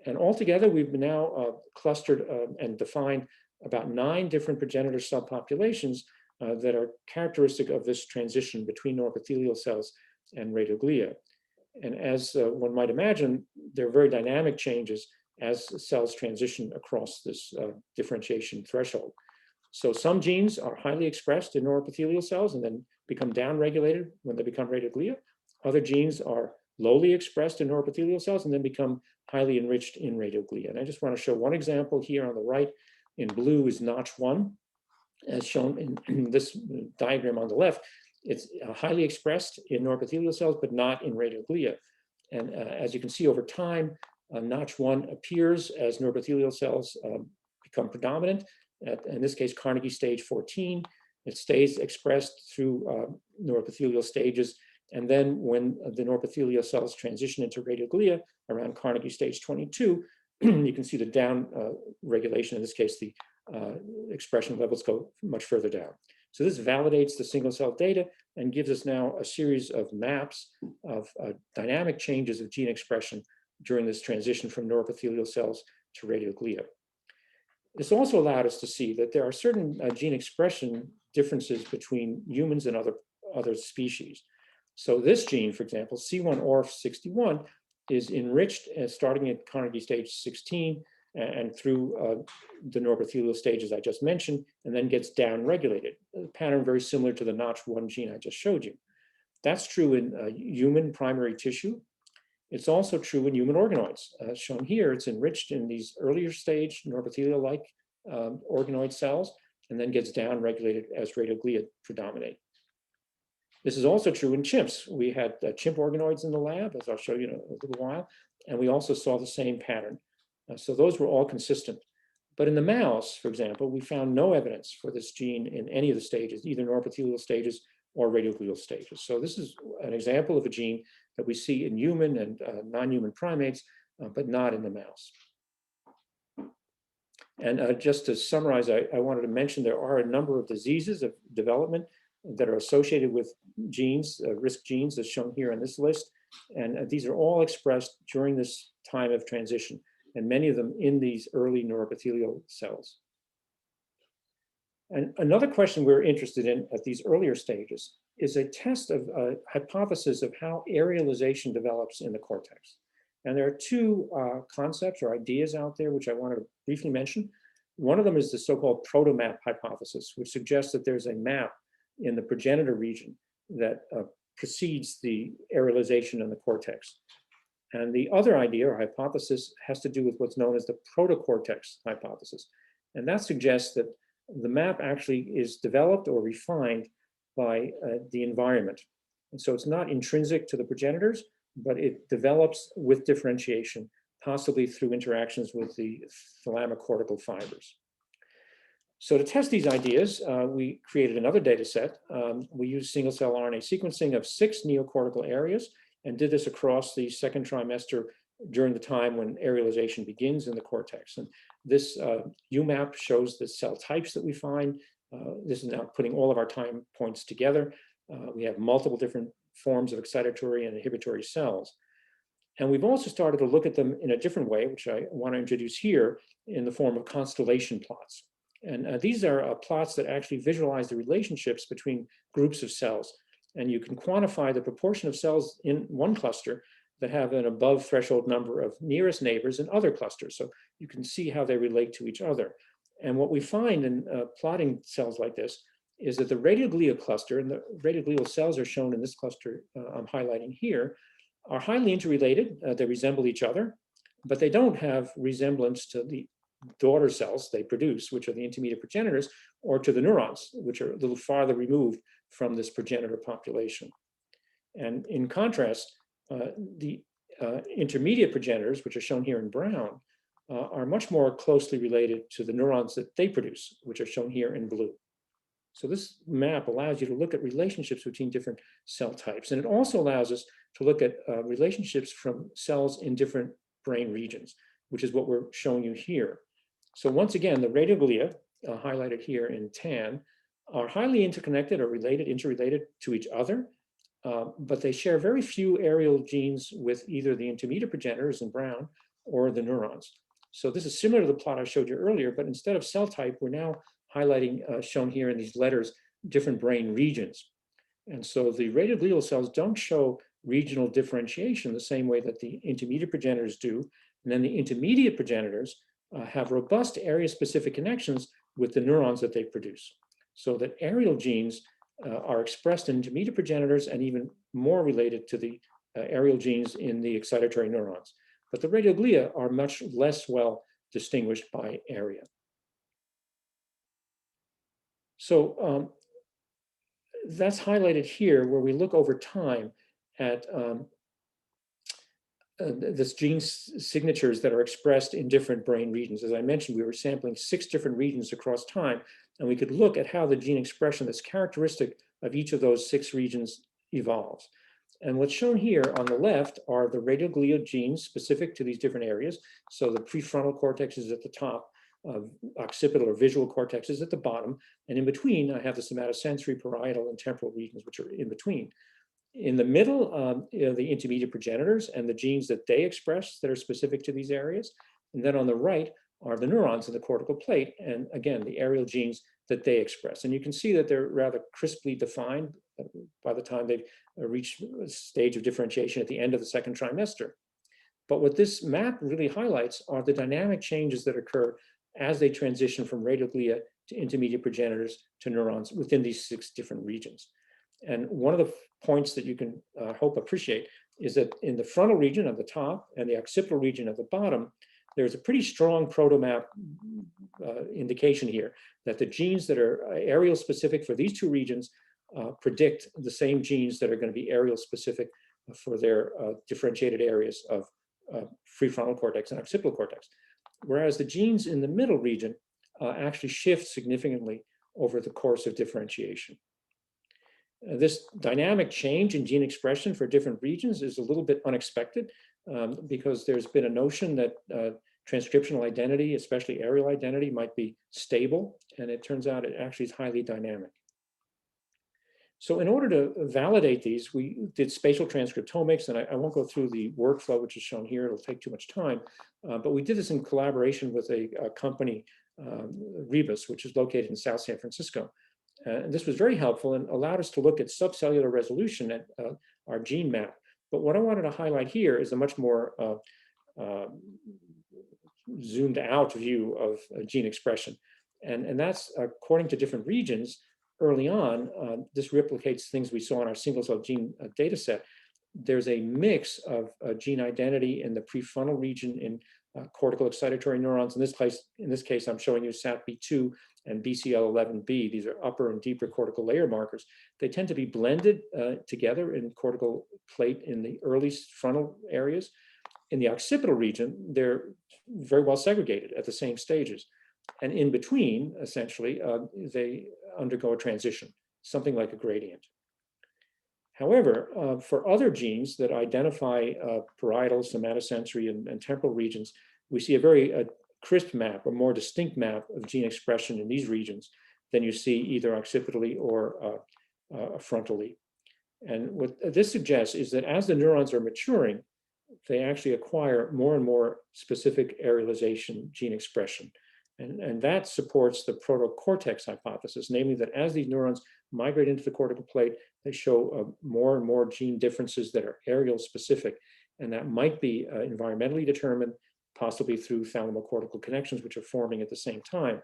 And altogether, we've now clustered and defined about 9 different progenitor subpopulations that are characteristic of this transition between neuroepithelial cells and radioglia. And as one might imagine, there are very dynamic changes as cells transition across this differentiation threshold. So some genes are highly expressed in neuroepithelial cells and then become downregulated when they become radioglia. Other genes are lowly expressed in neuroepithelial cells and then become highly enriched in radioglia. And I just want to show one example here on the right. In blue is Notch1, as shown in this diagram on the left. It's highly expressed in neuroepithelial cells, but not in radioglia. And as you can see over time, Notch1 appears as neuroepithelial cells become predominant. In this case, Carnegie stage 14. It stays expressed through neuroepithelial stages. And then when the neuroepithelial cells transition into radioglia around Carnegie stage 22, you can see the down regulation. In this case, the expression levels go much further down. So this validates the single cell data and gives us now a series of maps of dynamic changes of gene expression during this transition from neuroepithelial cells to radioglia. This also allowed us to see that there are certain gene expression differences between humans and other species. So this gene, for example, C1orf61, is enriched starting at Carnegie stage 16 and through the neuroepithelial stages I just mentioned, and then gets downregulated. A pattern very similar to the Notch1 gene I just showed you. That's true in human primary tissue. It's also true in human organoids. As shown here, it's enriched in these earlier stage neuroepithelial-like organoid cells, and then gets downregulated as radioglia predominate. This is also true in chimps. We had chimp organoids in the lab, as I'll show you in a little while, and we also saw the same pattern. So those were all consistent. But in the mouse, for example, we found no evidence for this gene in any of the stages, either neuroepithelial stages or radioglial stages. So this is an example of a gene that we see in human and non-human primates, but not in the mouse. And just to summarize, I wanted to mention there are a number of diseases of development that are associated with genes, risk genes, as shown here on this list. And these are all expressed during this time of transition, and many of them in these early neuroepithelial cells. And another question we're interested in at these earlier stages is a test of a hypothesis of how arealization develops in the cortex. And there are two concepts or ideas out there which I want to briefly mention. One of them is the so-called protomap hypothesis, which suggests that there's a map in the progenitor region that precedes the arealization in the cortex. And the other idea or hypothesis has to do with what's known as the protocortex hypothesis. And that suggests that the map actually is developed or refined by the environment. And so it's not intrinsic to the progenitors, but it develops with differentiation, possibly through interactions with the thalamocortical fibers. So to test these ideas, we created another data set. We used single-cell RNA sequencing of 6 neocortical areas and did this across the second trimester during the time when arealization begins in the cortex. And this UMAP shows the cell types that we find. This is now putting all of our time points together. We have multiple different forms of excitatory and inhibitory cells. And we've also started to look at them in a different way, which I want to introduce here in the form of constellation plots. And these are plots that actually visualize the relationships between groups of cells. And you can quantify the proportion of cells in one cluster that have an above threshold number of nearest neighbors in other clusters. So you can see how they relate to each other. And what we find in plotting cells like this is that the radioglia cluster, and the radioglial cells are shown in this cluster I'm highlighting here, are highly interrelated. They resemble each other, but they don't have resemblance to the daughter cells they produce, which are the intermediate progenitors, or to the neurons, which are a little farther removed from this progenitor population. And in contrast, the intermediate progenitors, which are shown here in brown, are much more closely related to the neurons that they produce, which are shown here in blue. So this map allows you to look at relationships between different cell types. And it also allows us to look at relationships from cells in different brain regions, which is what we're showing you here. So once again, the radioglia, highlighted here in tan, are highly interconnected or interrelated to each other, but they share very few areal genes with either the intermediate progenitors in brown or the neurons. So this is similar to the plot I showed you earlier, but instead of cell type, we're now highlighting, shown here in these letters, different brain regions. And so the radioglial cells don't show regional differentiation the same way that the intermediate progenitors do. And then the intermediate progenitors have robust area-specific connections with the neurons that they produce. So that areal genes are expressed in intermediate progenitors and even more related to the areal genes in the excitatory neurons. But the radioglia are much less well distinguished by area. So that's highlighted here where we look over time at this gene signatures that are expressed in different brain regions. As I mentioned, we were sampling 6 different regions across time, and we could look at how the gene expression that's characteristic of each of those 6 regions evolves. And what's shown here on the left are the radioglial genes specific to these different areas. So the prefrontal cortex is at the top, occipital or visual cortex is at the bottom, and in between I have the somatosensory, parietal, and temporal regions, which are in between. In the middle, the intermediate progenitors and the genes that they express that are specific to these areas. And then on the right are the neurons in the cortical plate, and again, the areal genes that they express. And you can see that they're rather crisply defined by the time they've reached a stage of differentiation at the end of the second trimester. But what this map really highlights are the dynamic changes that occur as they transition from radioglia to intermediate progenitors to neurons within these 6 different regions. And one of the points that you can appreciate is that in the frontal region at the top and the occipital region at the bottom, there's a pretty strong protomap indication here that the genes that are areal specific for these 2 regions predict the same genes that are going to be areal specific for their differentiated areas of prefrontal cortex and occipital cortex. Whereas the genes in the middle region actually shift significantly over the course of differentiation. This dynamic change in gene expression for different regions is a little bit unexpected because there's been a notion that transcriptional identity, especially areal identity, might be stable, and it turns out it actually is highly dynamic. So in order to validate these, we did spatial transcriptomics, and I won't go through the workflow, which is shown here. It'll take too much time, but we did this in collaboration with a company, Rebus, which is located in South San Francisco. And this was very helpful and allowed us to look at subcellular resolution at our gene map. But what I wanted to highlight here is a much more zoomed out view of gene expression. And that's according to different regions. Early on, this replicates things we saw in our single cell gene data set. There's a mix of gene identity in the prefrontal region in cortical excitatory neurons. In this case, I'm showing you SAPB2 and BCL11B. These are upper and deeper cortical layer markers. They tend to be blended together in cortical plate in the early frontal areas. In the occipital region, they're very well segregated at the same stages. And in between, essentially, they undergo a transition, something like a gradient. However, for other genes that identify parietal, somatosensory, and temporal regions, we see a very crisp map, a more distinct map of gene expression in these regions than you see either occipitally or frontally. And what this suggests is that as the neurons are maturing, they actually acquire more and more specific arealization gene expression. And that supports the protocortex hypothesis, namely that as these neurons migrate into the cortical plate, they show more and more gene differences that are areal specific. And that might be environmentally determined, possibly through thalamocortical connections, which are forming at the same time.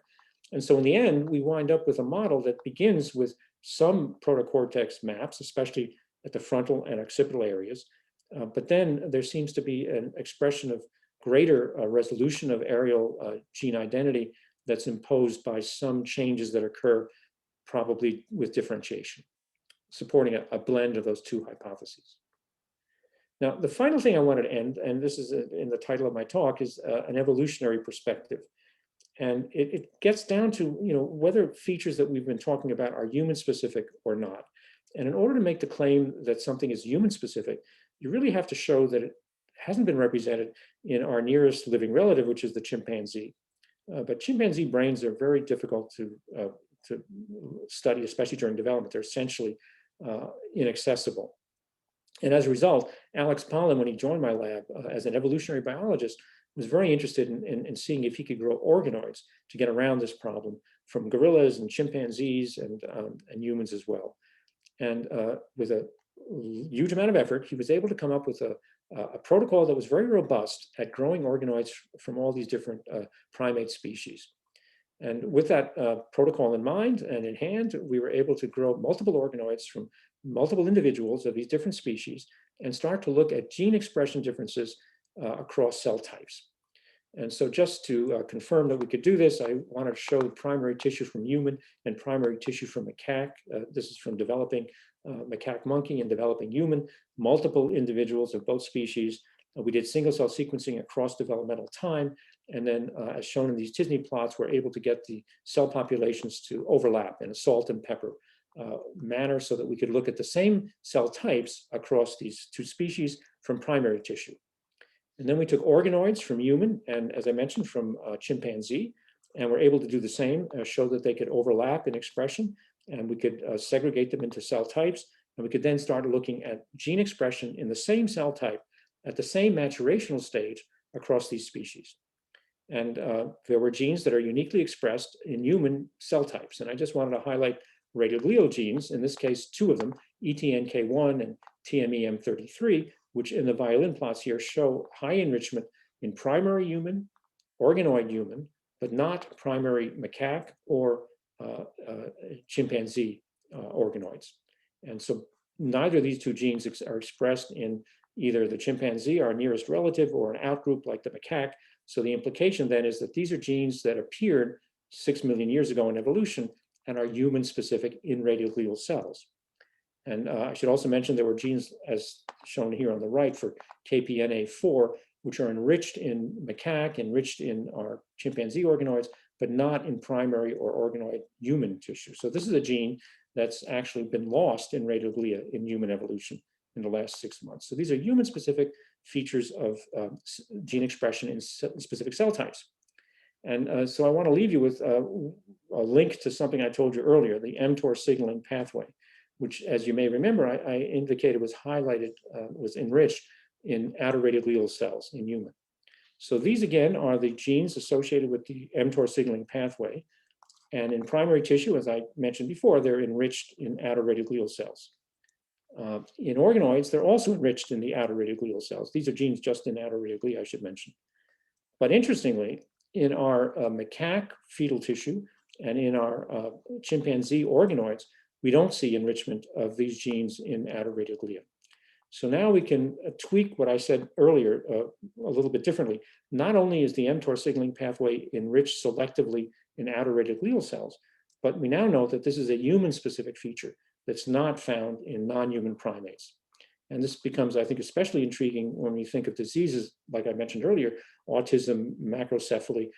And so in the end, we wind up with a model that begins with some protocortex maps, especially at the frontal and occipital areas. But then there seems to be an expression of greater resolution of areal gene identity that's imposed by some changes that occur probably with differentiation, supporting a blend of those two hypotheses. Now, the final thing I wanted to end, and this is in the title of my talk, is an evolutionary perspective. And it gets down to whether features that we've been talking about are human specific or not. And in order to make the claim that something is human specific, you really have to show that it hasn't been represented in our nearest living relative, which is the chimpanzee. But chimpanzee brains are very difficult to study, especially during development. They're essentially inaccessible. And as a result, Alex Pollan, when he joined my lab as an evolutionary biologist, was very interested in seeing if he could grow organoids to get around this problem from gorillas and chimpanzees and humans as well. And with a huge amount of effort, he was able to come up with a protocol that was very robust at growing organoids from all these different primate species. And with that protocol in mind and in hand, we were able to grow multiple organoids from multiple individuals of these different species and start to look at gene expression differences across cell types. And so just to confirm that we could do this, I wanted to show primary tissue from human and primary tissue from macaque. This is from developing macaque monkey and developing human, multiple individuals of both species. We did single cell sequencing across developmental time. And then as shown in these t-SNE plots, we're able to get the cell populations to overlap in a salt and pepper manner so that we could look at the same cell types across these two species from primary tissue. And then we took organoids from human and, as I mentioned, from chimpanzee, and we're able to do the same, show that they could overlap in expression, and we could segregate them into cell types, and we could then start looking at gene expression in the same cell type at the same maturational stage across these species. And there were genes that are uniquely expressed in human cell types, and I just wanted to highlight radioglial genes, in this case, two of them, ETNK1 and TMEM33, which in the violin plots here show high enrichment in primary human, organoid human, but not primary macaque or chimpanzee organoids. And so neither of these two genes are expressed in either the chimpanzee, our nearest relative, or an outgroup like the macaque. So the implication then is that these are genes that appeared 6 million years ago in evolution and are human specific in radioglial cells. And I should also mention there were genes, as shown here on the right, for KPNA4, which are enriched in macaque, enriched in our chimpanzee organoids, but not in primary or organoid human tissue. So this is a gene that's actually been lost in radioglia in human evolution in the last 6 months. So these are human specific, features of gene expression in specific cell types. And so I want to leave you with a link to something I told you earlier, the mTOR signaling pathway, which, as you may remember, I indicated was highlighted, was enriched in outer radioglial cells in human. So these, again, are the genes associated with the mTOR signaling pathway. And in primary tissue, as I mentioned before, they're enriched in outer radioglial cells. In organoids, they're also enriched in the outer radioglial cells. These are genes just in outer radioglia, I should mention. But interestingly, in our macaque fetal tissue and in our chimpanzee organoids, we don't see enrichment of these genes in outer radioglia. So now we can tweak what I said earlier a little bit differently. Not only is the mTOR signaling pathway enriched selectively in outer radioglial cells, but we now know that this is a human-specific feature that's not found in non-human primates. And this becomes, I think, especially intriguing when we think of diseases, like I mentioned earlier, autism, macrocephaly,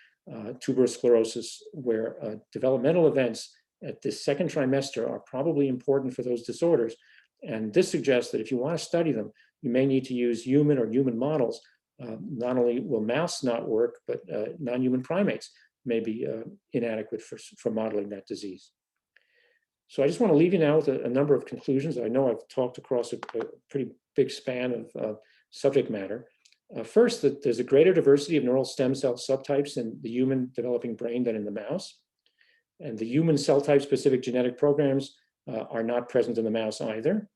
tuberous sclerosis, where developmental events at the second trimester are probably important for those disorders. And this suggests that if you want to study them, you may need to use human or human models. Not only will mouse not work, but non-human primates may be inadequate for modeling that disease. So I just want to leave you now with a number of conclusions. I know I've talked across a pretty big span of subject matter. First, that there's a greater diversity of neural stem cell subtypes in the human developing brain than in the mouse. And the human cell type specific genetic programs are not present in the mouse either.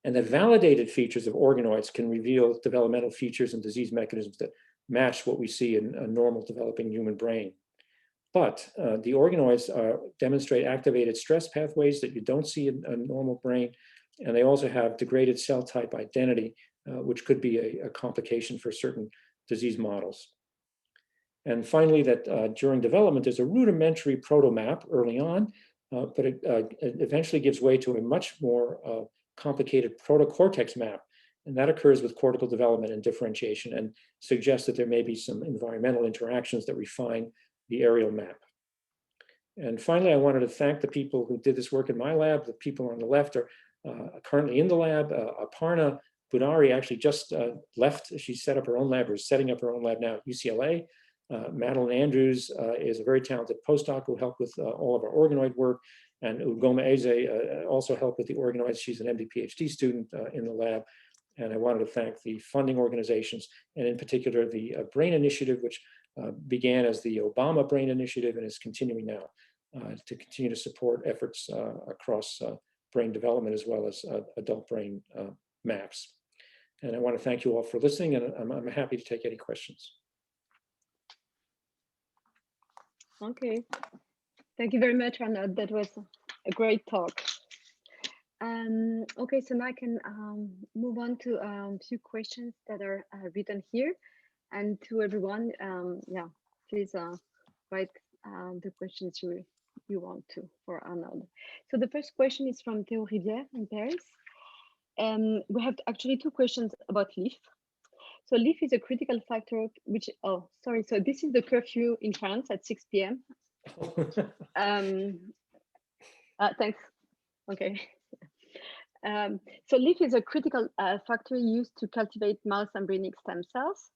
And that validated features of organoids can reveal developmental features and disease mechanisms that match what we see in a normal developing human brain. But the organoids demonstrate activated stress pathways that you don't see in a normal brain. And they also have degraded cell type identity, which could be a complication for certain disease models. And finally, that during development, there's a rudimentary protomap early on, but it eventually gives way to a much more complicated protocortex map. And that occurs with cortical development and differentiation and suggests that there may be some environmental interactions that refine the aerial map. And finally, I wanted to thank the people who did this work in my lab. The people on the left are currently in the lab. Aparna Budari actually just left. She set up her own lab, or is setting up her own lab now at UCLA. Madeline Andrews is a very talented postdoc who helped with all of our organoid work. And Ugoma Eze also helped with the organoids. She's an MD PhD student in the lab. And I wanted to thank the funding organizations, and in particular the BRAIN Initiative, which began as the Obama BRAIN Initiative and is continuing now to continue to support efforts across brain development as well as adult brain maps. And I want to thank you all for listening, and I'm happy to take any questions. Okay, thank you very much, Arnaud. That was a great talk. Okay, so now I can move on to a few questions that are written here. And to everyone, yeah, please write the questions you want to for Arnaud. So the first question is from Théo Rivière in Paris. We have actually two questions about LIF. So LIF is a critical factor, which, oh, sorry. So this is the curfew in France at 6 p.m. Thanks. Okay. So LIF is a critical factor used to cultivate mouse embryonic stem cells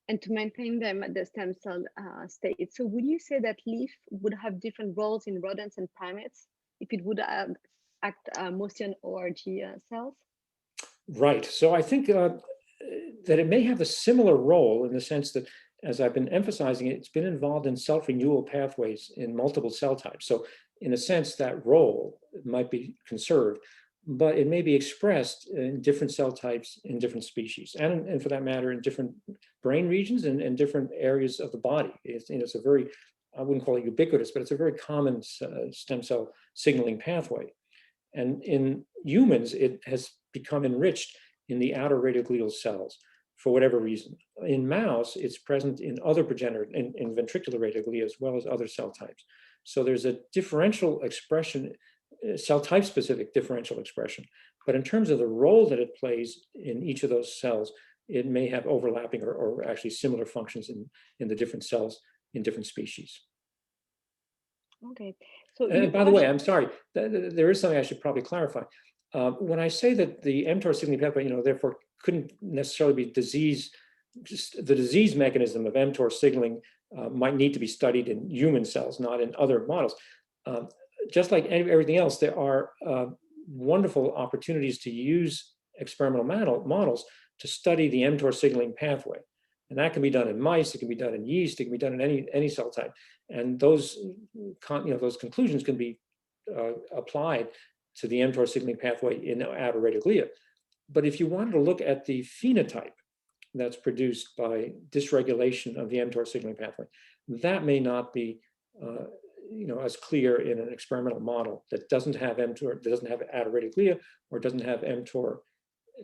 and to maintain them at the stem cell state. So would you say that LIF would have different roles in rodents and primates if it would act mostly on ORG cells? Right. So I think that it may have a similar role in the sense that, as I've been emphasizing, it's been involved in self-renewal pathways in multiple cell types. So in a sense, that role might be conserved, but it may be expressed in different cell types in different species, and for that matter, in different brain regions and different areas of the body. It's a very, I wouldn't call it ubiquitous, but it's a very common stem cell signaling pathway. And in humans, it has become enriched in the outer radioglial cells for whatever reason. In mouse, it's present in other progenitor, in ventricular radioglia, as well as other cell types. So there's a differential expression, cell type specific differential expression. But in terms of the role that it plays in each of those cells, it may have overlapping or actually similar functions in the different cells in different species. Okay. So, and by the way, I'm sorry, there is something I should probably clarify. When I say that the mTOR signaling pathway, therefore couldn't necessarily be disease. Just the disease mechanism of mTOR signaling might need to be studied in human cells, not in other models. Just like everything else, there are wonderful opportunities to use experimental models to study the mTOR signaling pathway. And that can be done in mice, it can be done in yeast, it can be done in any cell type. And those, those conclusions can be applied to the mTOR signaling pathway in outer radioglia. But if you wanted to look at the phenotype that's produced by dysregulation of the mTOR signaling pathway, that may not be as clear in an experimental model that doesn't have mTOR, that doesn't have outer radioglia, or doesn't have mTOR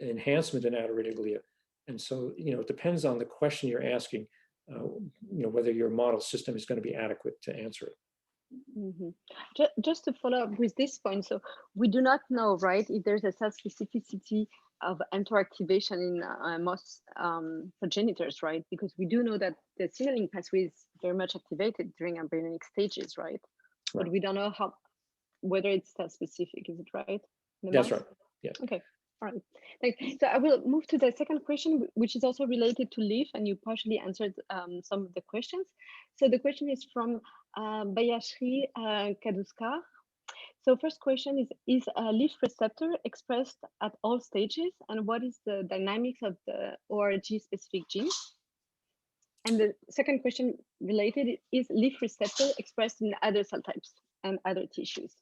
enhancement in outer radioglia. And so, it depends on the question you're asking, whether your model system is going to be adequate to answer it. Mm-hmm. Just to follow up with this point, so we do not know, right, if there's a cell specificity of mTOR activation in most progenitors, right? Because we do know that the signaling pathway is very much activated during embryonic stages, right? But we don't know whether it's cell specific. Is it right? That's right. Yeah. Okay. All right. Thanks. So I will move to the second question, which is also related to LIF, and you partially answered some of the questions. So the question is from Bayashri Kaduskar. So first question is a LIF receptor expressed at all stages, and what is the dynamics of the ORG specific genes? And the second question related is LIF receptor expressed in other cell types and other tissues?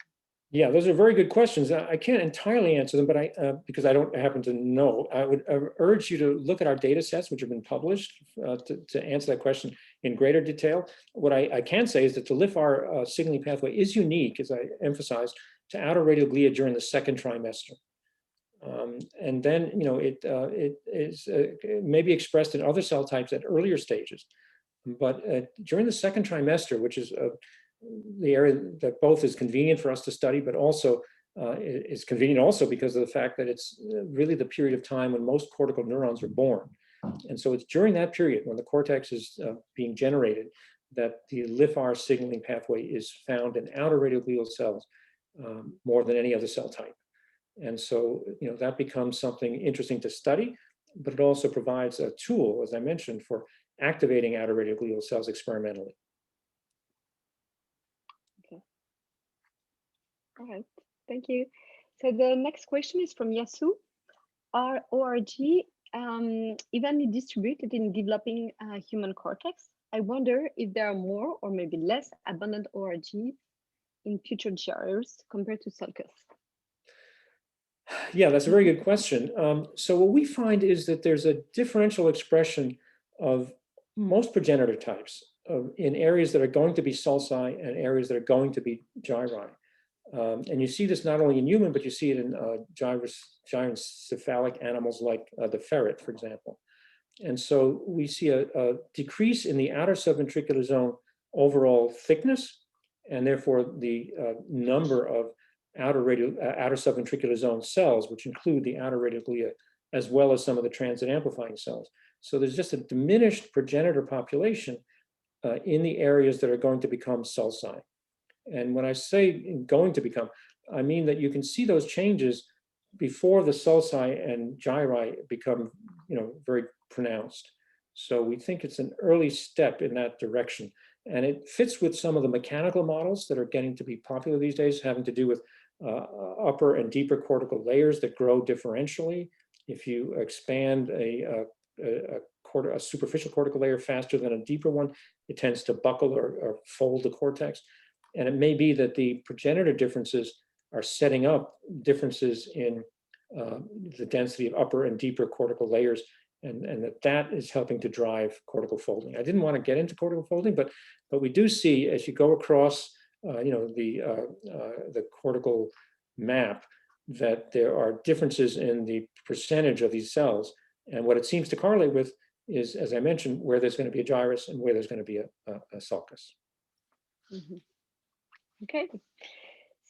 Yeah, those are very good questions. I can't entirely answer them, but because I don't happen to know. I would urge you to look at our data sets, which have been published, to answer that question in greater detail. What I can say is that the LIFR signaling pathway is unique, as I emphasized, to outer radioglia during the second trimester. And then, it may be expressed in other cell types at earlier stages. But during the second trimester, which is the area that both is convenient for us to study, but also is convenient also because of the fact that it's really the period of time when most cortical neurons are born. And so it's during that period when the cortex is being generated that the LIFR signaling pathway is found in outer radioglial cells more than any other cell type. And so, that becomes something interesting to study, but it also provides a tool, as I mentioned, for activating outer radioglial cells experimentally. All right, thank you. So the next question is from Yasu. Are ORG evenly distributed in developing human cortex? I wonder if there are more or maybe less abundant ORG in future GRs compared to sulcus. Yeah, that's a very good question. So what we find is that there's a differential expression of most progenitor types in areas that are going to be sulci and areas that are going to be gyri. And you see this not only in human, but you see it in gyrocephalic animals like the ferret, for example. And so we see a decrease in the outer subventricular zone overall thickness, and therefore the number of outer subventricular zone cells, which include the outer radioglia, as well as some of the transit amplifying cells. So there's just a diminished progenitor population in the areas that are going to become sulci. And when I say going to become, I mean that you can see those changes before the sulci and gyri become, very pronounced. So we think it's an early step in that direction. And it fits with some of the mechanical models that are getting to be popular these days, having to do with upper and deeper cortical layers that grow differentially. If you expand a superficial cortical layer faster than a deeper one, it tends to buckle or fold the cortex. And it may be that the progenitor differences are setting up differences in the density of upper and deeper cortical layers, and that is helping to drive cortical folding. I didn't want to get into cortical folding, but we do see as you go across, the cortical map, that there are differences in the percentage of these cells. And what it seems to correlate with is, as I mentioned, where there's going to be a gyrus and where there's going to be a sulcus. Mm-hmm. Okay.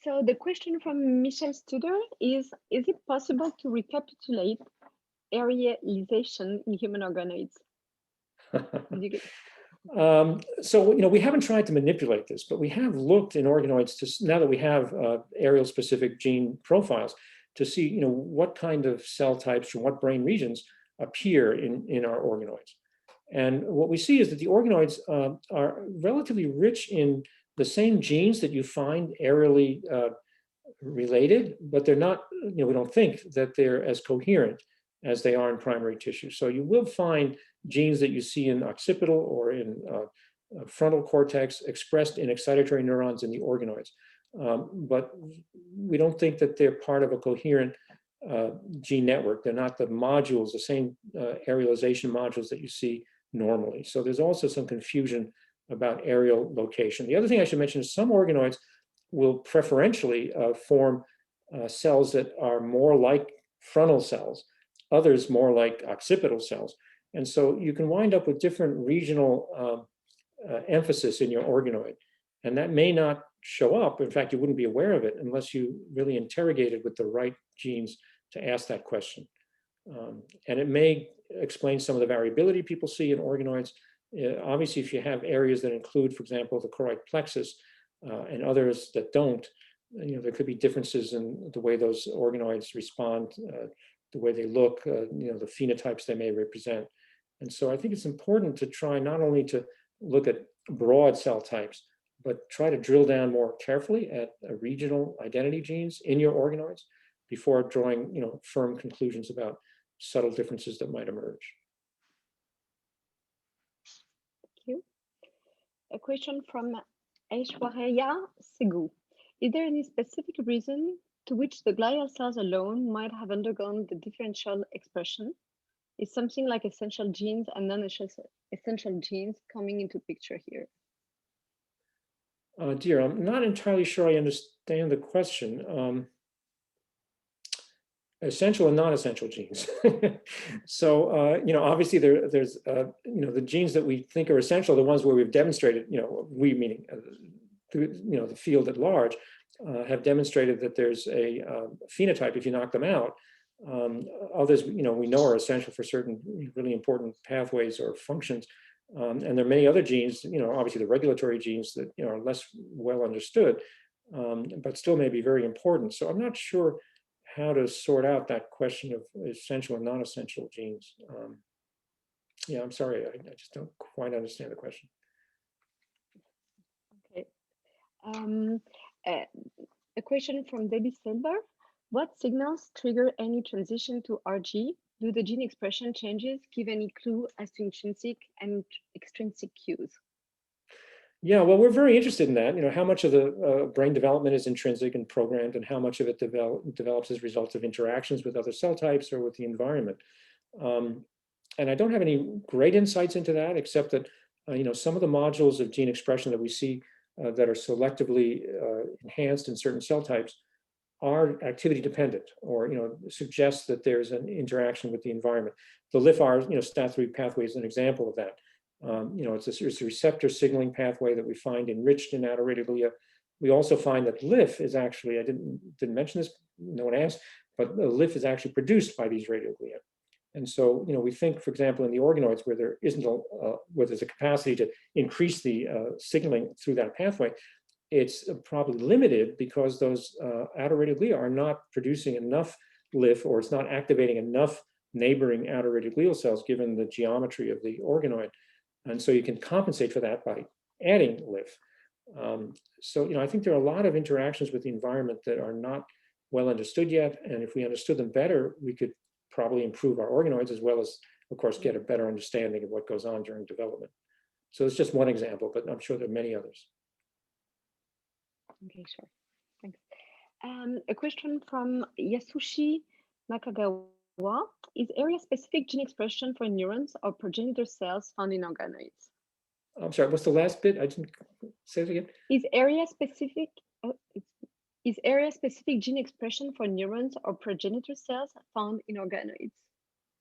So the question from Michelle Studer is it possible to recapitulate arealization in human organoids? So, we haven't tried to manipulate this, but we have looked in organoids to, now that we have areal specific gene profiles, to see, what kind of cell types from what brain regions appear in our organoids. And what we see is that the organoids are relatively rich in the same genes that you find aerially related, but they're not, we don't think that they're as coherent as they are in primary tissue. So you will find genes that you see in occipital or in frontal cortex expressed in excitatory neurons in the organoids. But we don't think that they're part of a coherent gene network. They're not the modules, the same aerialization modules that you see normally. So there's also some confusion about aerial location. The other thing I should mention is some organoids will preferentially form cells that are more like frontal cells, others more like occipital cells. And so you can wind up with different regional emphasis in your organoid. And that may not show up. In fact, you wouldn't be aware of it unless you really interrogated with the right genes to ask that question. And it may explain some of the variability people see in organoids. Obviously, if you have areas that include, for example, the choroid plexus and others that don't, there could be differences in the way those organoids respond, the way they look, the phenotypes they may represent. And so I think it's important to try not only to look at broad cell types, but try to drill down more carefully at regional identity genes in your organoids before drawing, firm conclusions about subtle differences that might emerge. Thank you. A question from Aishwarya Segu. Is there any specific reason to which the glial cells alone might have undergone the differential expression? Is something like essential genes and non-essential genes coming into picture here? Dear, I'm not entirely sure I understand the question. Essential and non-essential genes. So, obviously there's, the genes that we think are essential, the ones where we've demonstrated, we meaning, the field at large, have demonstrated that there's a phenotype if you knock them out. Others, we know are essential for certain really important pathways or functions. And there are many other genes, obviously the regulatory genes that are less well understood, but still may be very important. So I'm not sure how to sort out that question of essential and non-essential genes. Yeah, I'm sorry, I just don't quite understand the question. Okay. A question from Debbie Silver. What signals trigger any transition to RG? Do the gene expression changes give any clue as to intrinsic and extrinsic cues? Yeah, well, we're very interested in that. How much of the brain development is intrinsic and programmed, and how much of it develops as a result of interactions with other cell types or with the environment. And I don't have any great insights into that, except that some of the modules of gene expression that we see that are selectively enhanced in certain cell types are activity dependent, or suggest that there's an interaction with the environment. The LIFR, STAT3 pathway is an example of that. It's a receptor signaling pathway that we find enriched in autoradioglia. We also find that LIF is actually, I didn't mention this, no one asked, but LIF is actually produced by these radioglia. And so, we think, for example, in the organoids where there isn't where there's a capacity to increase the signaling through that pathway, it's probably limited because those autoradioglia are not producing enough LIF, or it's not activating enough neighboring autoradioglial cells given the geometry of the organoid. And so you can compensate for that by adding LIF. So, I think there are a lot of interactions with the environment that are not well understood yet. And if we understood them better, we could probably improve our organoids, as well as, of course, get a better understanding of what goes on during development. So it's just one example, but I'm sure there are many others. Okay, sure. Thanks. A question from Yasushi Nakagawa. Is area-specific gene expression for neurons or progenitor cells found in organoids? I'm sorry, what's the last bit? I didn't say it again. Is area-specific gene expression for neurons or progenitor cells found in organoids?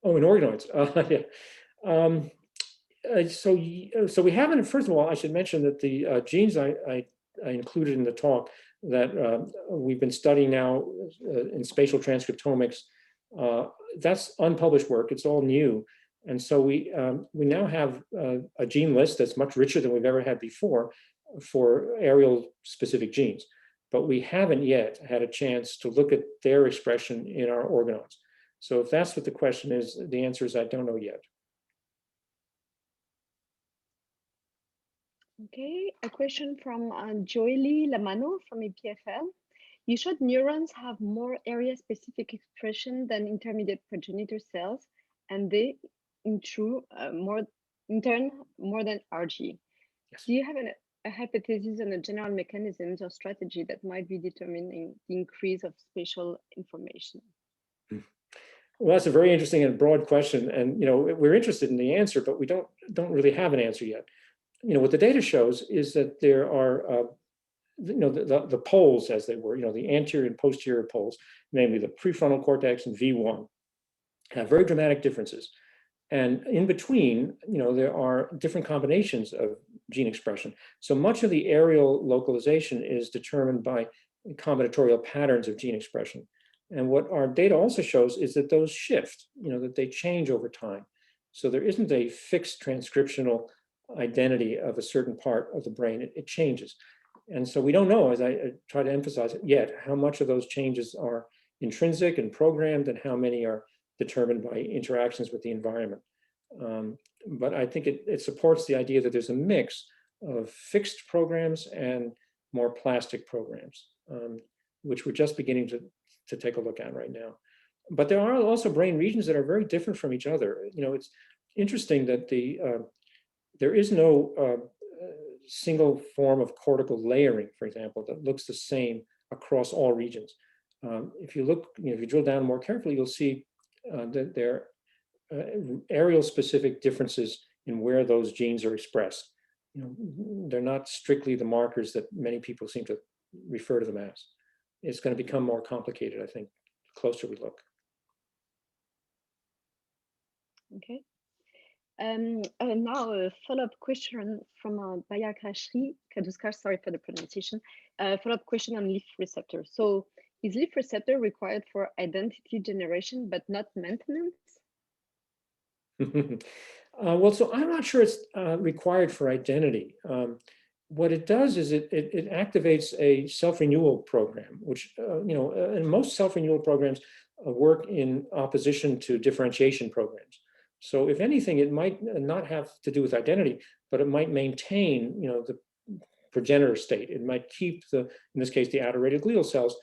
Oh, in organoids. Yeah. So we haven't. First of all, I should mention that the genes I included in the talk that we've been studying now in spatial transcriptomics, that's unpublished work. It's all new. And so we now have a gene list that's much richer than we've ever had before for aerial specific genes. But we haven't yet had a chance to look at their expression in our organoids. So if that's what the question is, the answer is I don't know yet. Okay, a question from Joely Lamano from EPFL. You showed neurons have more area-specific expression than intermediate progenitor cells, and they, in turn, more than RG. Yes. Do you have a hypothesis on the general mechanisms or strategy that might be determining the increase of spatial information? Well, that's a very interesting and broad question, and we're interested in the answer, but we don't really have an answer yet. What the data shows is that there are the poles, as they were, the anterior and posterior poles, namely the prefrontal cortex and V1, have very dramatic differences. And in between, there are different combinations of gene expression. So much of the areal localization is determined by combinatorial patterns of gene expression. And what our data also shows is that those shift, that they change over time. So there isn't a fixed transcriptional identity of a certain part of the brain. It changes. And so we don't know, as I try to emphasize it yet, how much of those changes are intrinsic and programmed and how many are determined by interactions with the environment. But I think it supports the idea that there's a mix of fixed programs and more plastic programs, which we're just beginning to take a look at right now. But there are also brain regions that are very different from each other. It's interesting that there is no single form of cortical layering, for example, that looks the same across all regions. If you look, if you drill down more carefully, you'll see that there are areal specific differences in where those genes are expressed. They're not strictly the markers that many people seem to refer to them as. It's going to become more complicated, I think, the closer we look. Okay. Now a follow-up question from Bayakashri Kaduskar, sorry for the pronunciation. Follow-up question on leaf receptor. So is leaf receptor required for identity generation but not maintenance? Well, so I'm not sure it's required for identity. What it does is it activates a self-renewal program, which, and most self-renewal programs work in opposition to differentiation programs. So if anything, it might not have to do with identity, but it might maintain, the progenitor state. It might keep in this case, the outer radial cells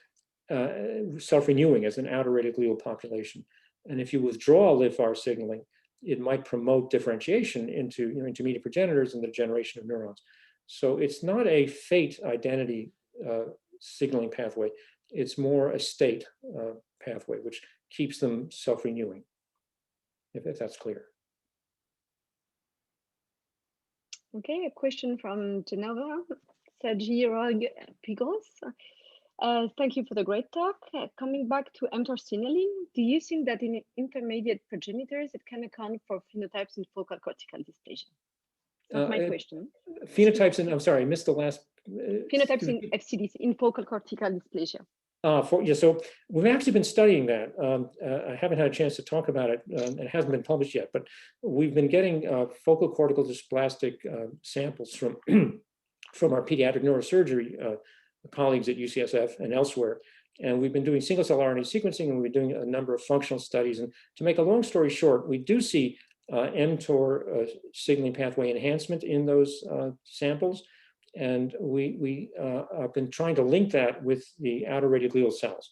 self-renewing as an outer radial population. And if you withdraw LIFR signaling, it might promote differentiation into intermediate progenitors and the generation of neurons. So it's not a fate identity signaling pathway. It's more a state pathway, which keeps them self-renewing, if that's clear. Okay, a question from Genova, Sergi Rog Pigos. Thank you for the great talk. Coming back to mTOR signaling, do you think that in intermediate progenitors, it can account for phenotypes in focal cortical dysplasia? That's my question. Phenotypes in, I'm sorry, I missed the last. Phenotypes in FCDs, in focal cortical dysplasia. So we've actually been studying that. I haven't had a chance to talk about it. It hasn't been published yet, but we've been getting focal cortical dysplastic samples from from our pediatric neurosurgery colleagues at UCSF and elsewhere. And we've been doing single cell RNA sequencing, and we're doing a number of functional studies. And to make a long story short, we do see mTOR signaling pathway enhancement in those samples. And we have been trying to link that with the outer radioglial cells.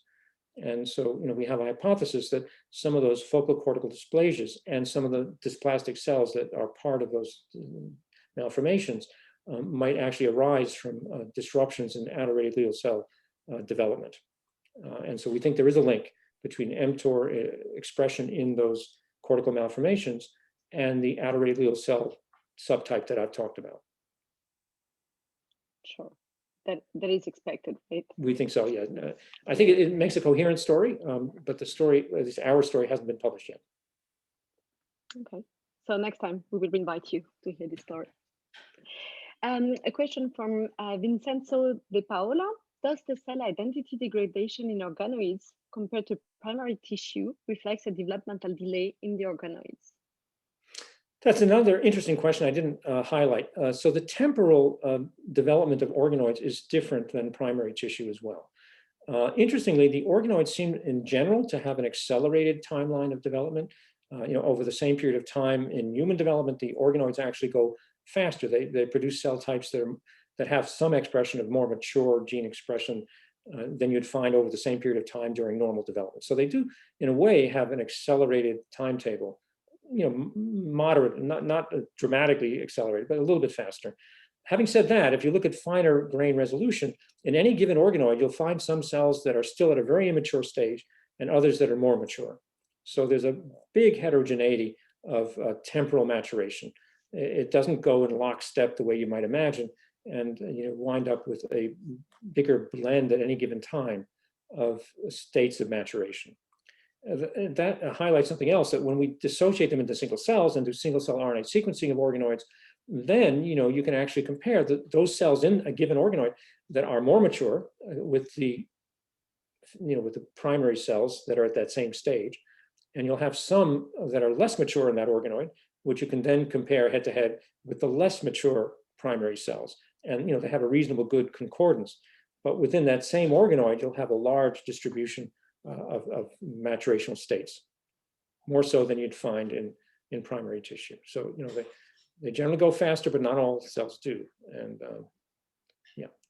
And so, we have a hypothesis that some of those focal cortical dysplasias and some of the dysplastic cells that are part of those malformations might actually arise from disruptions in outer radioglial cell development. And so we think there is a link between mTOR expression in those cortical malformations and the outer radioglial cell subtype that I've talked about. Sure, that is expected, right? We think so, yeah. I think it makes a coherent story, but the story, at least our story, hasn't been published yet. Okay, so next time we will invite you to hear this story. A question from Vincenzo De Paola. Does the cell identity degradation in organoids compared to primary tissue reflects a developmental delay in the organoids? That's another interesting question I didn't highlight. So the temporal development of organoids is different than primary tissue as well. Interestingly, the organoids seem in general to have an accelerated timeline of development. Over the same period of time in human development, the organoids actually go faster. They produce cell types that have some expression of more mature gene expression than you'd find over the same period of time during normal development. So they do, in a way, have an accelerated timetable, moderate, not dramatically accelerated, but a little bit faster. Having said that, if you look at finer grain resolution, in any given organoid, you'll find some cells that are still at a very immature stage and others that are more mature. So there's a big heterogeneity of temporal maturation. It doesn't go in lockstep the way you might imagine, and wind up with a bigger blend at any given time of states of maturation. That highlights something else, that when we dissociate them into single cells and do single cell RNA sequencing of organoids, then you can actually compare those cells in a given organoid that are more mature with the primary cells that are at that same stage, and you'll have some that are less mature in that organoid, which you can then compare head to head with the less mature primary cells, and they have a reasonable good concordance. But within that same organoid, you'll have a large distribution of maturational states, more so than you'd find in primary tissue. So they generally go faster, but not all cells do. And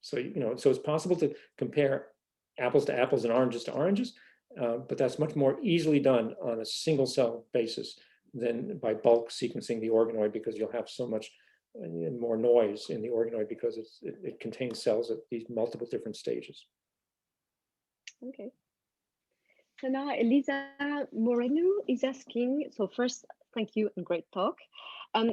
so it's possible to compare apples to apples and oranges to oranges, but that's much more easily done on a single cell basis than by bulk sequencing the organoid, because you'll have so much more noise in the organoid because it contains cells at these multiple different stages. Okay. So now Elisa Moreno is asking, so first, thank you and great talk.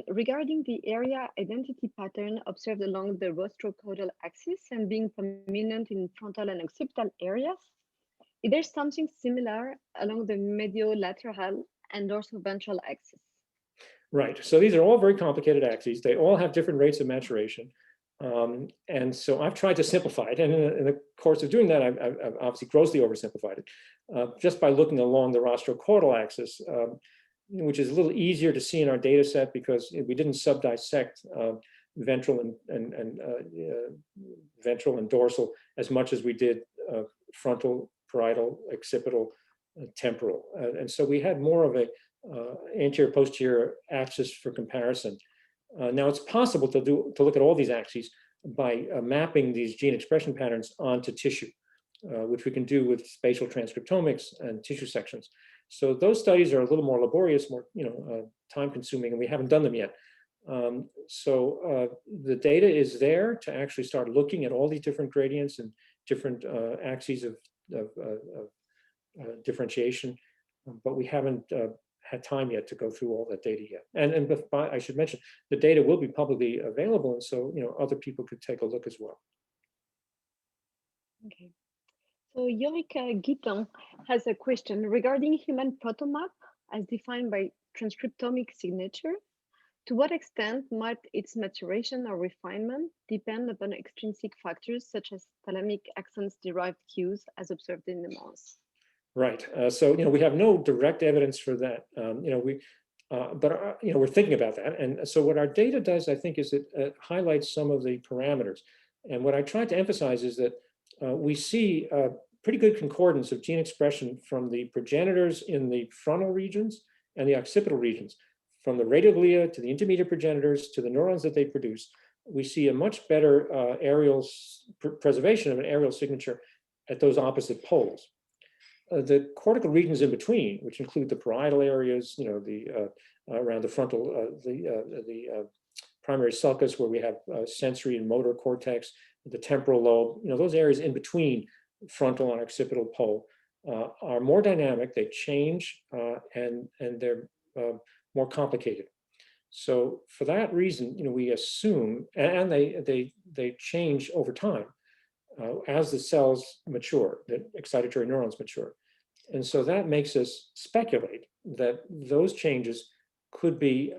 Regarding the area identity pattern observed along the rostrocaudal axis and being prominent in frontal and occipital areas, is there something similar along the mediolateral and dorsoventral axis? Right. So these are all very complicated axes. They all have different rates of maturation. And so I've tried to simplify it. And in the course of doing that, I've obviously grossly oversimplified it just by looking along the rostrocaudal axis, which is a little easier to see in our data set because we didn't subdissect ventral and dorsal as much as we did frontal, parietal, occipital, temporal. And so we had more of a anterior posterior axis for comparison. Now it's possible to look at all these axes by mapping these gene expression patterns onto tissue, which we can do with spatial transcriptomics and tissue sections. So those studies are a little more laborious, more time consuming, and we haven't done them yet. So the data is there to actually start looking at all these different gradients and different axes of differentiation, but we haven't had time yet to go through all that data yet. And I should mention, the data will be publicly available, and so other people could take a look as well. Okay. So Yorick Guiton has a question regarding human protomap as defined by transcriptomic signature. To what extent might its maturation or refinement depend upon extrinsic factors such as thalamic axons-derived cues as observed in the mouse? Right. So we have no direct evidence for that. But we're thinking about that. And so what our data does, I think, is it highlights some of the parameters. And what I tried to emphasize is that we see pretty good concordance of gene expression from the progenitors in the frontal regions and the occipital regions, from the radioglia to the intermediate progenitors to the neurons that they produce. We see a much better areal preservation of an areal signature at those opposite poles. The cortical regions in between, which include the parietal areas, around the frontal, the primary sulcus, where we have sensory and motor cortex, the temporal lobe, those areas in between frontal and occipital pole are more dynamic. They change and they're more complicated. So for that reason, we assume, and they change over time. As the cells mature, the excitatory neurons mature. And so that makes us speculate that those changes could be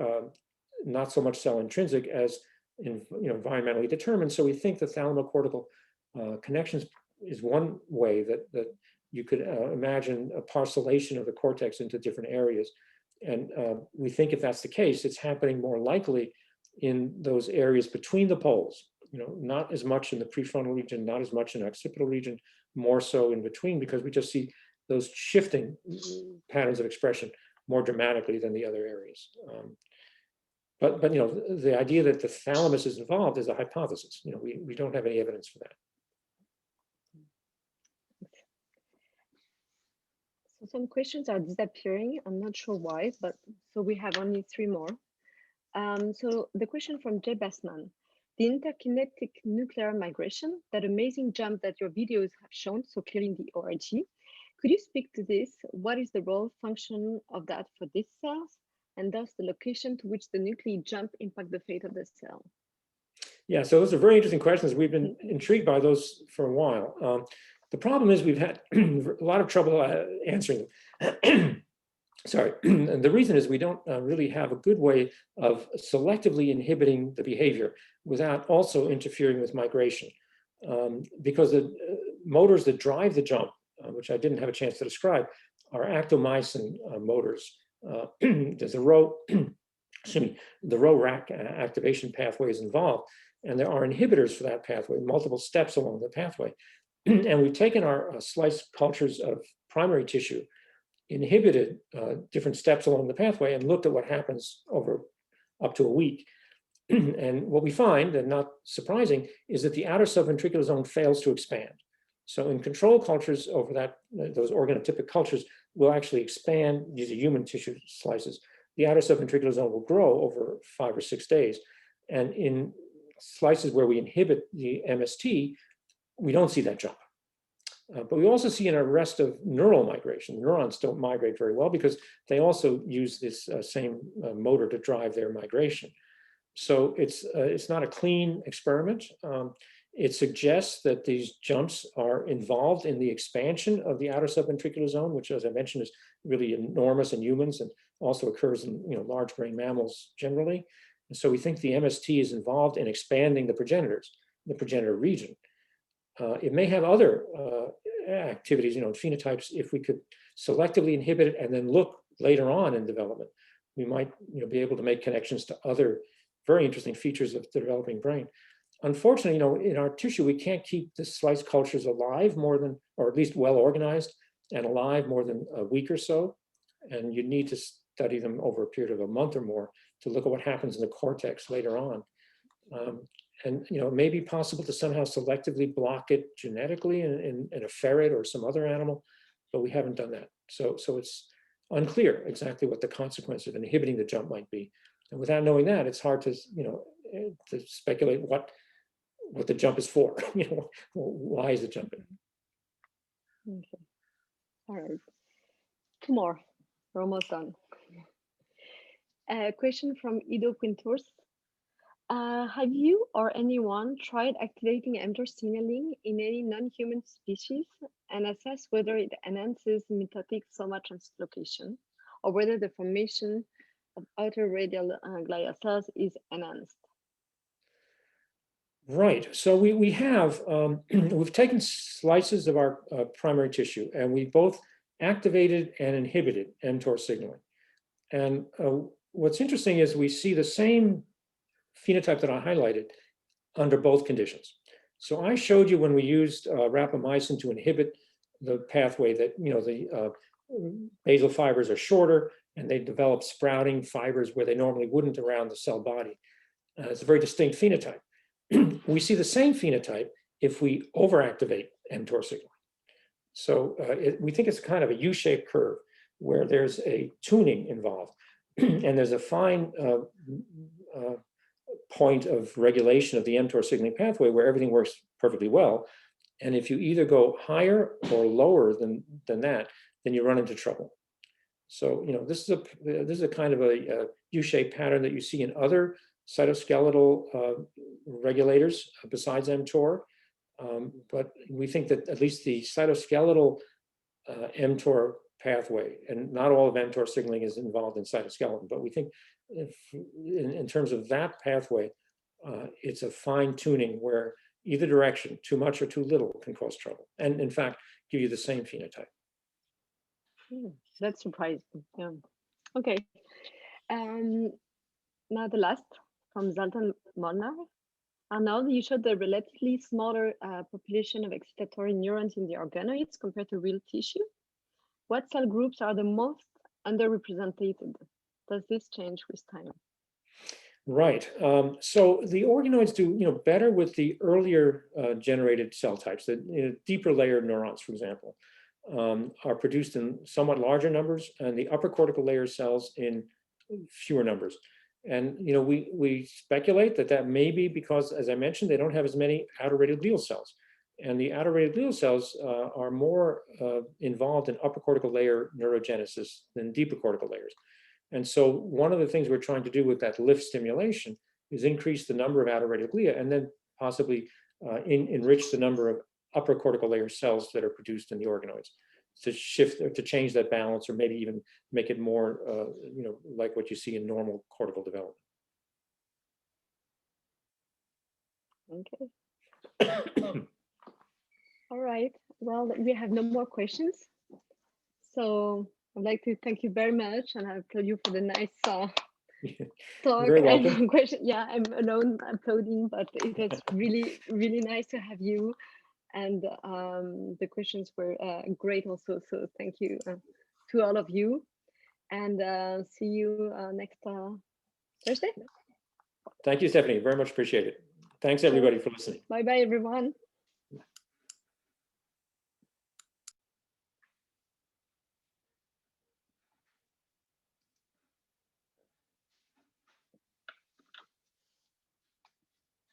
not so much cell intrinsic as environmentally determined. So we think the thalamocortical connections is one way that you could imagine a parcellation of the cortex into different areas. And we think if that's the case, it's happening more likely in those areas between the poles. Not as much in the prefrontal region, not as much in the occipital region, more so in between, because we just see those shifting patterns of expression more dramatically than the other areas. But you know, the idea that the thalamus is involved is a hypothesis. You know, we don't have any evidence for that. So some questions are disappearing. I'm not sure why, but so we have only 3 more. So the question from Jay Bassman, the interkinetic nuclear migration, that amazing jump that your videos have shown so clearly in the ORG. Could you speak to this? What is the role function of that for these cells? And thus the location to which the nuclei jump impact the fate of the cell? Yeah, so those are very interesting questions. We've been intrigued by those for a while. The problem is we've had a lot of trouble answering them. Sorry, and the reason is we don't really have a good way of selectively inhibiting the behavior without also interfering with migration. Because the motors that drive the jump, which I didn't have a chance to describe, are actomyosin motors. There's a Rho, excuse me, the Rho-RAC activation pathway is involved, and there are inhibitors for that pathway, multiple steps along the pathway. And we've taken our slice cultures of primary tissue, inhibited different steps along the pathway, and looked at what happens over up to a week. And what we find, and not surprising, is that the outer subventricular zone fails to expand. So in control cultures over that, those organotypic cultures will actually expand. These are human tissue slices. The outer subventricular zone will grow over 5 or 6 days. And in slices where we inhibit the MST, we don't see that jump. But we also see an arrest of neural migration. Neurons don't migrate very well because they also use this same motor to drive their migration. So it's not a clean experiment. It suggests that these jumps are involved in the expansion of the outer subventricular zone, which, as I mentioned, is really enormous in humans and also occurs in large brain mammals generally. And so we think the MST is involved in expanding the progenitors, the progenitor region. It may have other activities, phenotypes. If we could selectively inhibit it and then look later on in development, we might be able to make connections to other very interesting features of the developing brain. Unfortunately, in our tissue, we can't keep the slice cultures alive more than, or at least well organized and alive more than a week or so. And you need to study them over a period of a month or more to look at what happens in the cortex later on. And it may be possible to somehow selectively block it genetically in a ferret or some other animal, but we haven't done that. So it's unclear exactly what the consequence of inhibiting the jump might be. And without knowing that, it's hard to to speculate what the jump is for. Why is it jumping? Okay. All right. 2 more. We're almost done. A question from Ido Quintos. Have you or anyone tried activating mTOR signaling in any non-human species and assess whether it enhances mitotic somatic translocation or whether the formation of outer radial glial cells is enhanced? Right. So we have, we've taken slices of our primary tissue and we both activated and inhibited mTOR signaling. And what's interesting is we see the same phenotype that I highlighted under both conditions. So I showed you when we used rapamycin to inhibit the pathway that, the basal fibers are shorter and they develop sprouting fibers where they normally wouldn't around the cell body. It's a very distinct phenotype. We see the same phenotype if we overactivate mTOR signaling. So we think it's kind of a U-shaped curve where there's a tuning involved and there's a fine point of regulation of the mTOR signaling pathway where everything works perfectly well. And if you either go higher or lower than that, then you run into trouble. So, this is a kind of a U-shaped pattern that you see in other cytoskeletal regulators besides mTOR. But we think that at least the cytoskeletal mTOR pathway, and not all of mTOR signaling is involved in cytoskeleton, but we think in terms of that pathway, it's a fine tuning where either direction, too much or too little, can cause trouble. And in fact, give you the same phenotype. That's surprising. Yeah. Okay. Now the last from Zoltan Molnar. Arnold, you showed the relatively smaller population of excitatory neurons in the organoids compared to real tissue. What cell groups are the most underrepresented? Does this change with time? Right. So the organoids do, better with the earlier generated cell types. The deeper layer neurons, for example, are produced in somewhat larger numbers, and the upper cortical layer cells in fewer numbers. And we speculate that may be because, as I mentioned, they don't have as many outer radial glial cells, and the outer radial glial cells are more involved in upper cortical layer neurogenesis than deeper cortical layers. And so one of the things we're trying to do with that lift stimulation is increase the number of outer radial glia, and then possibly enrich the number of upper cortical layer cells that are produced in the organoids, to shift or to change that balance, or maybe even make it more, like what you see in normal cortical development. Okay. All right. Well, we have no more questions. So I'd like to thank you very much, and I applaud you for the nice talk. Very welcome. Question. Yeah, I'm alone applauding, but it was really, really nice to have you. And the questions were great also. So thank you to all of you. And see you next Thursday. Thank you, Stephanie. Very much appreciate it. Thanks, everybody, for listening. Bye-bye, everyone.